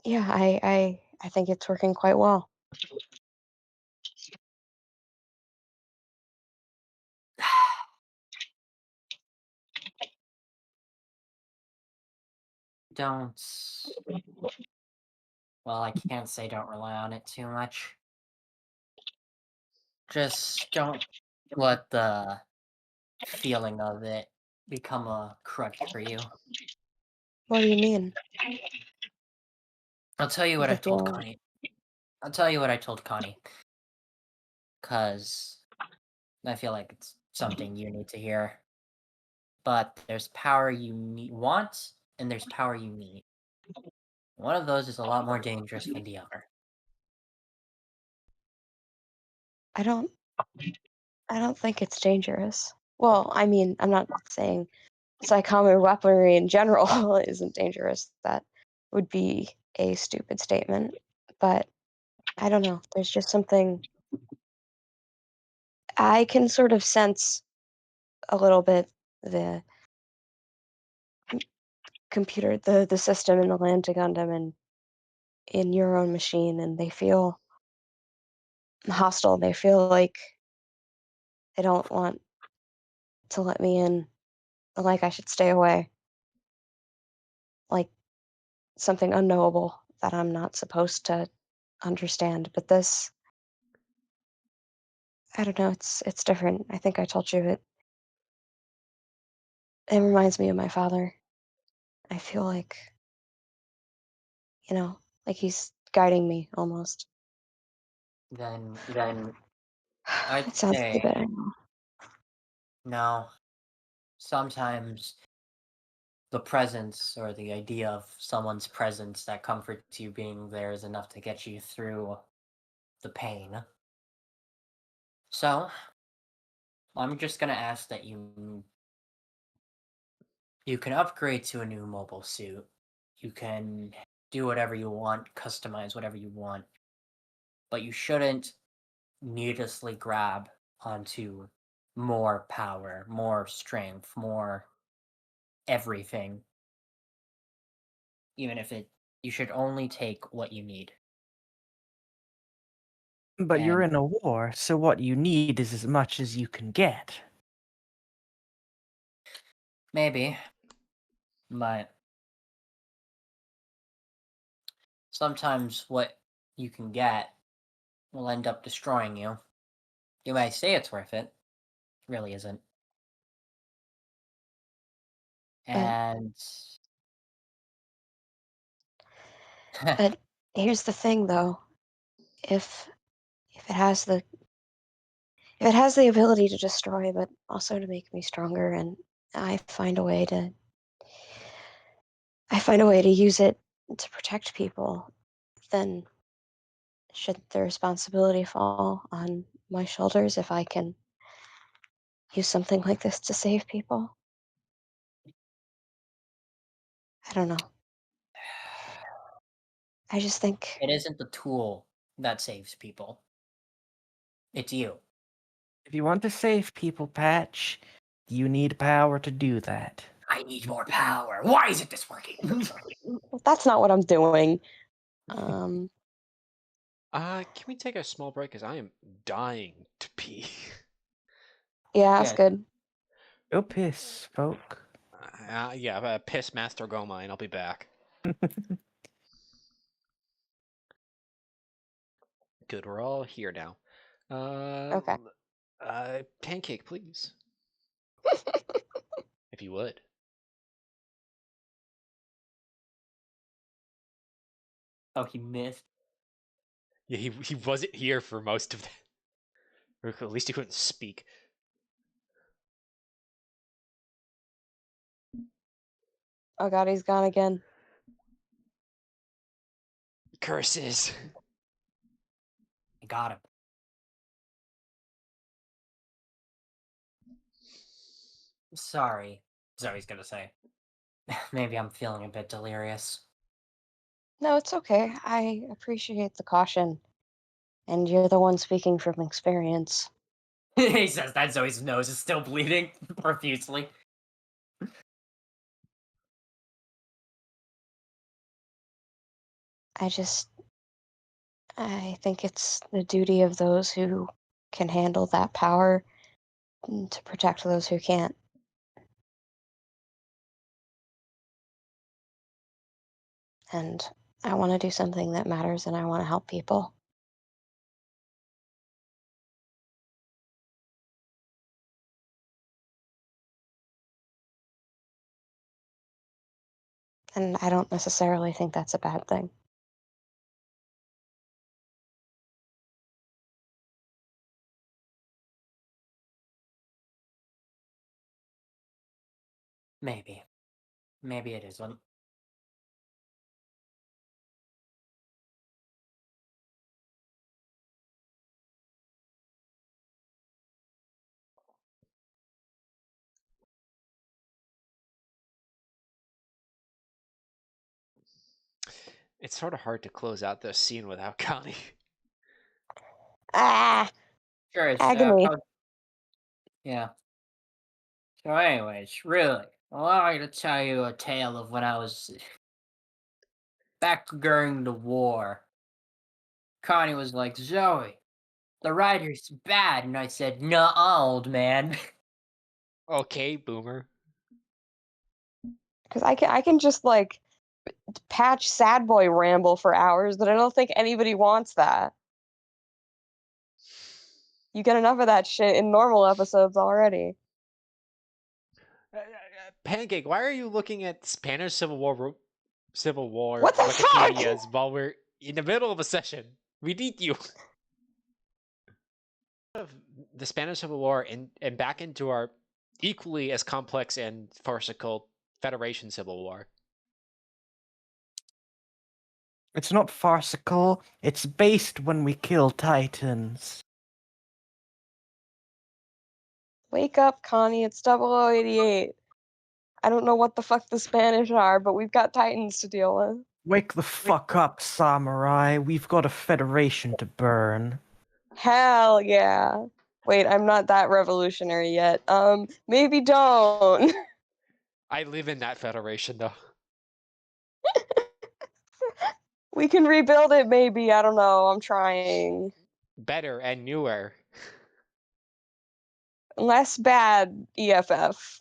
I think it's working quite well. Don't. Well, I can't say don't rely on it too much. Just don't let the feeling of it become a crutch for you. What do you mean? I'll tell you what The I told feeling. Connie. I'll tell you what I told Connie. Because I feel like it's something you need to hear. But there's power you want, and there's power you need. One of those is a lot more dangerous than the other. I don't think it's dangerous. Well, I mean, I'm not saying psychomer weaponry in general isn't dangerous. That would be a stupid statement. But I don't know. There's just something I can sort of sense a little bit the computer, the system in the Lambda Gundam and in your own machine, and they feel hostile. They feel like they don't want to let me in, like I should stay away, like something unknowable that I'm not supposed to understand. But this, I don't know. It's different. I think I told you it. It reminds me of my father. I feel like, like he's guiding me almost. Then I'd It sounds say stupid. I know. no. Sometimes the presence or the idea of someone's presence that comforts you being there is enough to get you through the pain. So, I'm just gonna ask that you You can upgrade to a new mobile suit. You can do whatever you want, customize whatever you want. But you shouldn't needlessly grab onto more power, more strength, more everything. Even if you should only take what you need. But you're And in a war, so what you need is as much as you can get. maybe, but sometimes what you can get will end up destroying you. You may say it's worth it, it really isn't. And But here's the thing, though. If it has the ability to destroy, but also to make me stronger, and I find a way to use it to protect people, then should the responsibility fall on my shoulders if I can use something like this to save people? I don't know. I just think it isn't the tool that saves people. It's you. If you want to save people, Patch, you need power to do that. I need more power. Why isn't this working? that's not what I'm doing. Can we take a small break? Because I am dying to pee. Yeah, that's Yeah. good. Go piss, folk. Yeah, piss Master Goma, and I'll be back. Good, we're all here now. Okay. Pancake, please, if you would. Oh, he missed. Yeah, he wasn't here for most of that. Or at least he couldn't speak. Oh god, he's gone again. Curses. I got him. Sorry, Zoe's gonna say. Maybe I'm feeling a bit delirious. No, it's okay. I appreciate the caution. And you're the one speaking from experience. He says that Zoe's nose is still bleeding profusely. I think it's the duty of those who can handle that power to protect those who can't. And I want to do something that matters and I want to help people. And I don't necessarily think that's a bad thing. Maybe. Maybe it isn't. It's sort of hard to close out this scene without Connie. Ah, Sure, it's agony. yeah. So, anyways, really, allow me to tell you a tale of when I was back during the war. Connie was like, Zoe, the writer's bad, and I said, nuh-uh, old man. Okay, boomer. Because I can just like patch sad boy ramble for hours, but I don't think anybody wants that. You get enough of that shit in normal episodes already. Pancake, why are you looking at Spanish Civil War What the fuck? Wikipedias while we're in the middle of a session? We need you. Of the Spanish Civil War and back into our equally as complex and farcical Federation Civil War. It's not farcical, it's based when we kill Titans. Wake up, Connie. It's 0088. I don't know what the fuck the Spanish are, but we've got Titans to deal with. Wake the fuck up, samurai. We've got a federation to burn. Hell yeah. Wait, I'm not that revolutionary yet. Maybe don't. I live in that federation, though. We can rebuild it, maybe. I don't know. I'm trying. Better and newer. Less bad, EFF.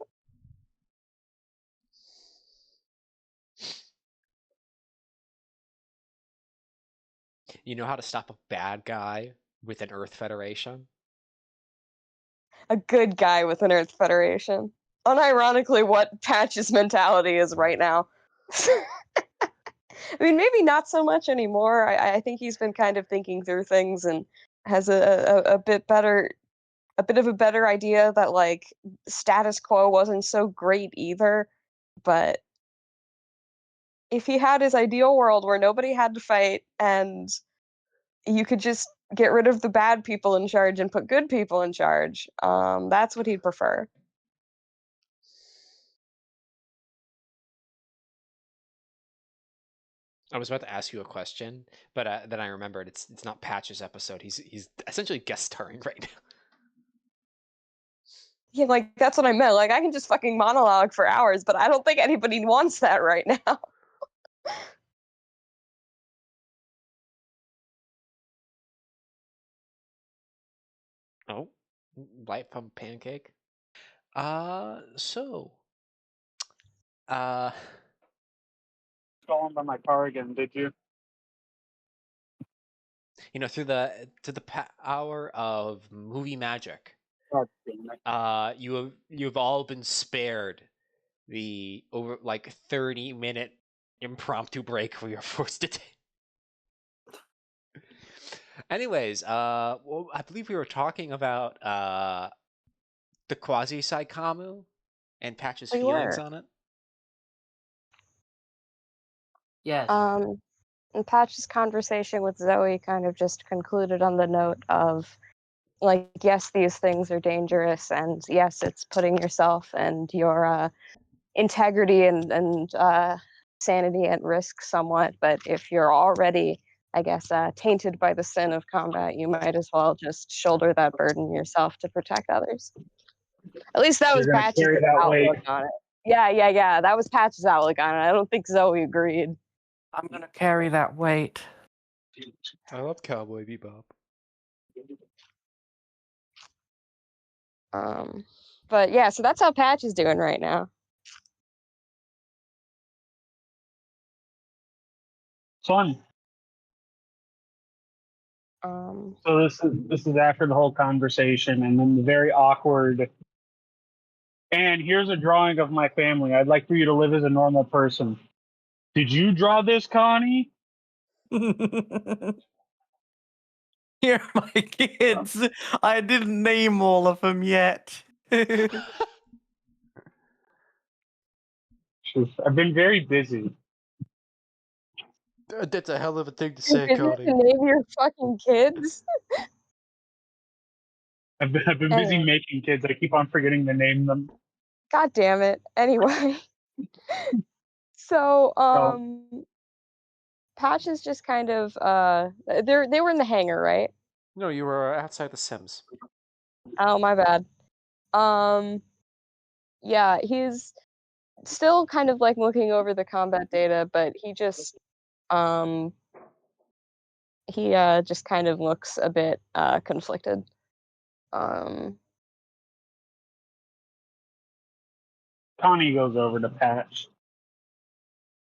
You know how to stop a bad guy with an Earth Federation? A good guy with an Earth Federation. Unironically, what Patch's mentality is right now. I mean, maybe not so much anymore. I think he's been kind of thinking through things and has a bit of a better idea that like status quo wasn't so great either. But if he had his ideal world where nobody had to fight and you could just get rid of the bad people in charge and put good people in charge, that's what he'd prefer. I was about to ask you a question, but then I remembered it's not Patch's episode. He's essentially guest starring right now. Yeah, like that's what I meant. Like I can just fucking monologue for hours, but I don't think anybody wants that right now. Oh, light from pancake. So, uh, Stolen by my car again, did you? through the power of movie magic, God damn it. you've all been spared the over 30-minute impromptu break we were forced to take. Anyways, well, I believe we were talking about the quasi Saikamu and Patch's We feelings were. on it. Yes. And Patch's conversation with Zoe kind of just concluded on the note of, like, yes, these things are dangerous, and yes, it's putting yourself and your integrity and sanity at risk somewhat. But if you're already, I guess, tainted by the sin of combat, you might as well just shoulder that burden yourself to protect others. At least that was You're gonna Patch's carry that weight. outlook on it. Yeah. That was Patch's outlook on it. I don't think Zoe agreed. I'm gonna carry that weight. I love Cowboy Bebop. But yeah, so that's how Patch is doing right now. Fun. Um, So this is after the whole conversation, and then the very awkward. And here's a drawing of my family. I'd like for you to live as a normal person. Did you draw this, Connie? Here are my kids. I didn't name all of them yet. I've been very busy. That's a hell of a thing to you're say, busy Cody. to name your fucking kids. I've been busy Anyway, making kids. I keep on forgetting to name them. God damn it. Anyway, so So Patch is just kind of they were in the hangar, right? No, you were outside the Sims. Oh, my bad. Um, yeah, he's still kind of like looking over the combat data, but um he just kind of looks a bit conflicted. Um, Connie goes over to Patch.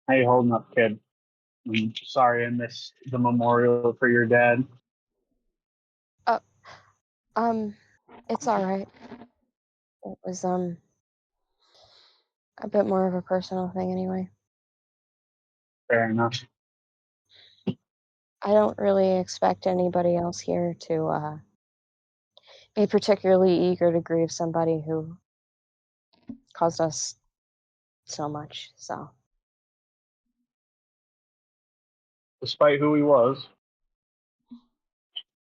How you holding up, kid? Sorry I missed the memorial for your dad. it's all right. It was a bit more of a personal thing anyway. Fair enough. I don't really expect anybody else here to be particularly eager to grieve somebody who caused us so much. So Despite who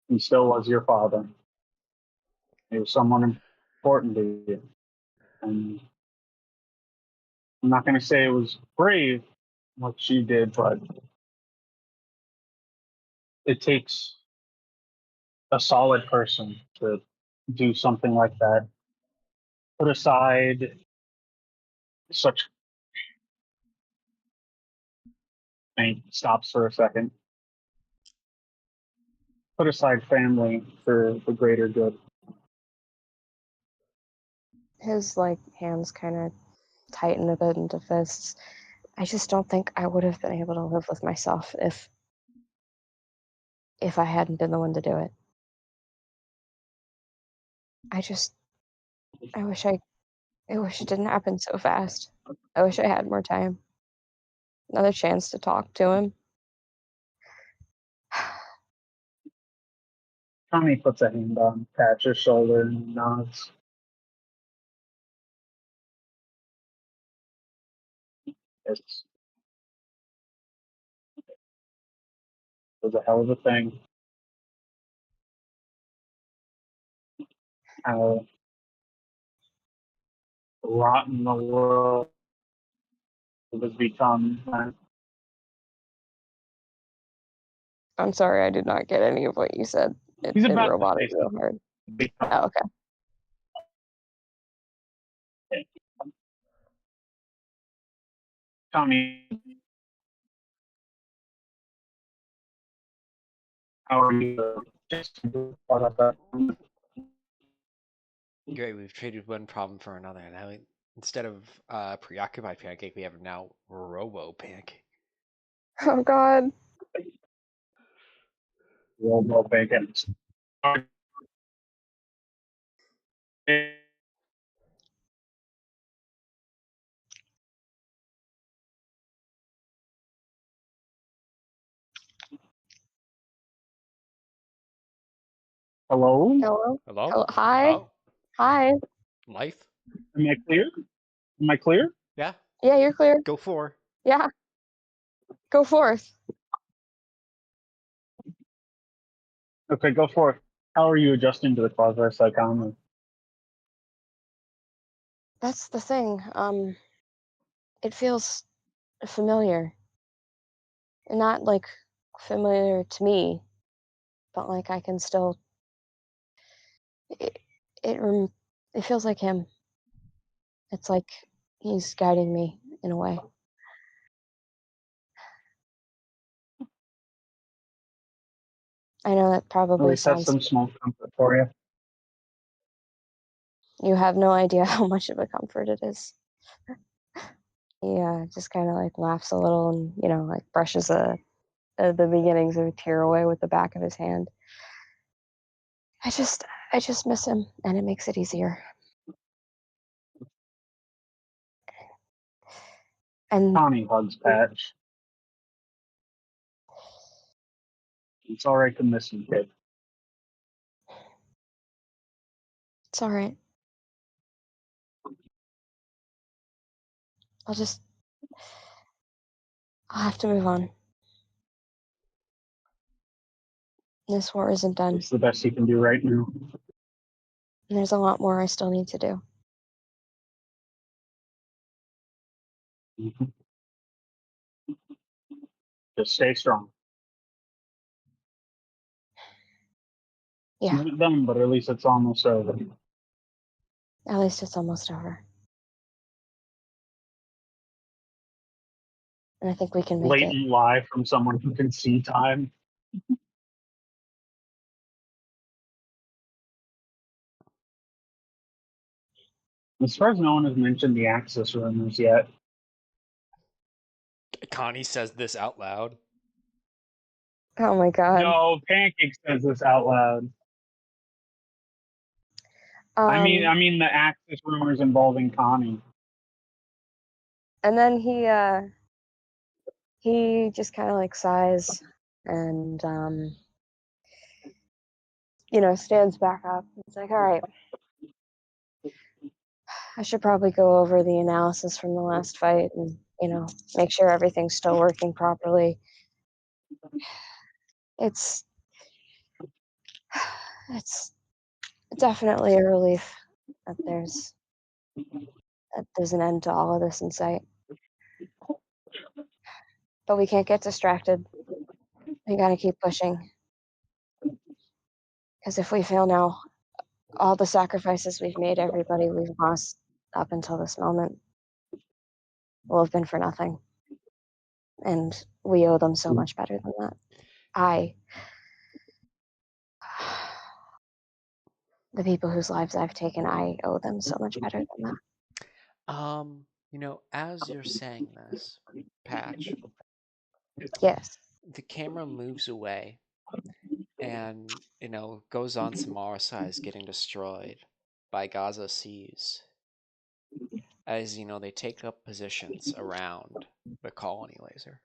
he still was your father. He was someone important to you. And I'm not going to say it was brave what she did, but it takes a solid person to do something like that. Put aside such. And stops for a second. Put aside family for the greater good. His like hands kind of tighten a bit into fists. I just don't think I would have been able to live with myself if I hadn't been the one to do it. I wish it didn't happen so fast. I wish I had more time. Another chance to talk to him. Tommy puts a hand on Patch's shoulder and nods. It's, it was a hell of a thing. How rotten the world has become. I'm sorry, I did not get any of what you said. It He's about to roboted say real hard. something. Oh, okay. Tommy, how are you? Just part of that. Great, we've traded one problem for another. Now, instead of preoccupied pancake, we have now robo pancake. Oh God. Robo bacon. Hello? Hello. Hello? Hello. Hi. Oh, Hi. life? Am I clear? Am I clear? Yeah, Yeah, you're clear. go for. Yeah. Go forth. Okay, go for it. How are you adjusting to the quasi psychomery? That's the thing. It feels familiar. And not like familiar to me, but like I can still it it, rem- it feels like him. It's like he's guiding me in a way. I know that At probably least that's sounds some small comfort for you. you have no idea how much of a comfort it is. He just kind of like laughs a little and like brushes the beginnings of a tear away with the back of his hand. I just miss him, and it makes it easier. And Connie hugs Patch. It's all right to miss him, kid. it's all right. I'll have to move on. This war isn't done, It's the best he can do right now. and there's a lot more I still need to do. Mhm. Just stay strong. Yeah, It's not done, but at least it's almost over. at least it's almost over. And I think we can make it. Blatant lie from someone who can see time. As far as no one has mentioned the Axis rumors yet. Connie says this out loud. Oh my God. No, Pancake says this out loud. I mean the Axis rumors involving Connie. And then he just kind of like sighs and stands back up. It's like, all right, I should probably go over the analysis from the last fight and make sure everything's still working properly. It's it's definitely a relief that there's an end to all of this in sight. But we can't get distracted. We gotta keep pushing. Because if we fail now, all the sacrifices we've made, everybody we've lost up until this moment, will have been for nothing. And we owe them so much better than that. The people whose lives I've taken, I owe them so much better than that. As you're saying this, Patch, Yes. the camera moves away and, goes on Samara size getting destroyed by Gaza Seas. As, they take up positions around the colony laser.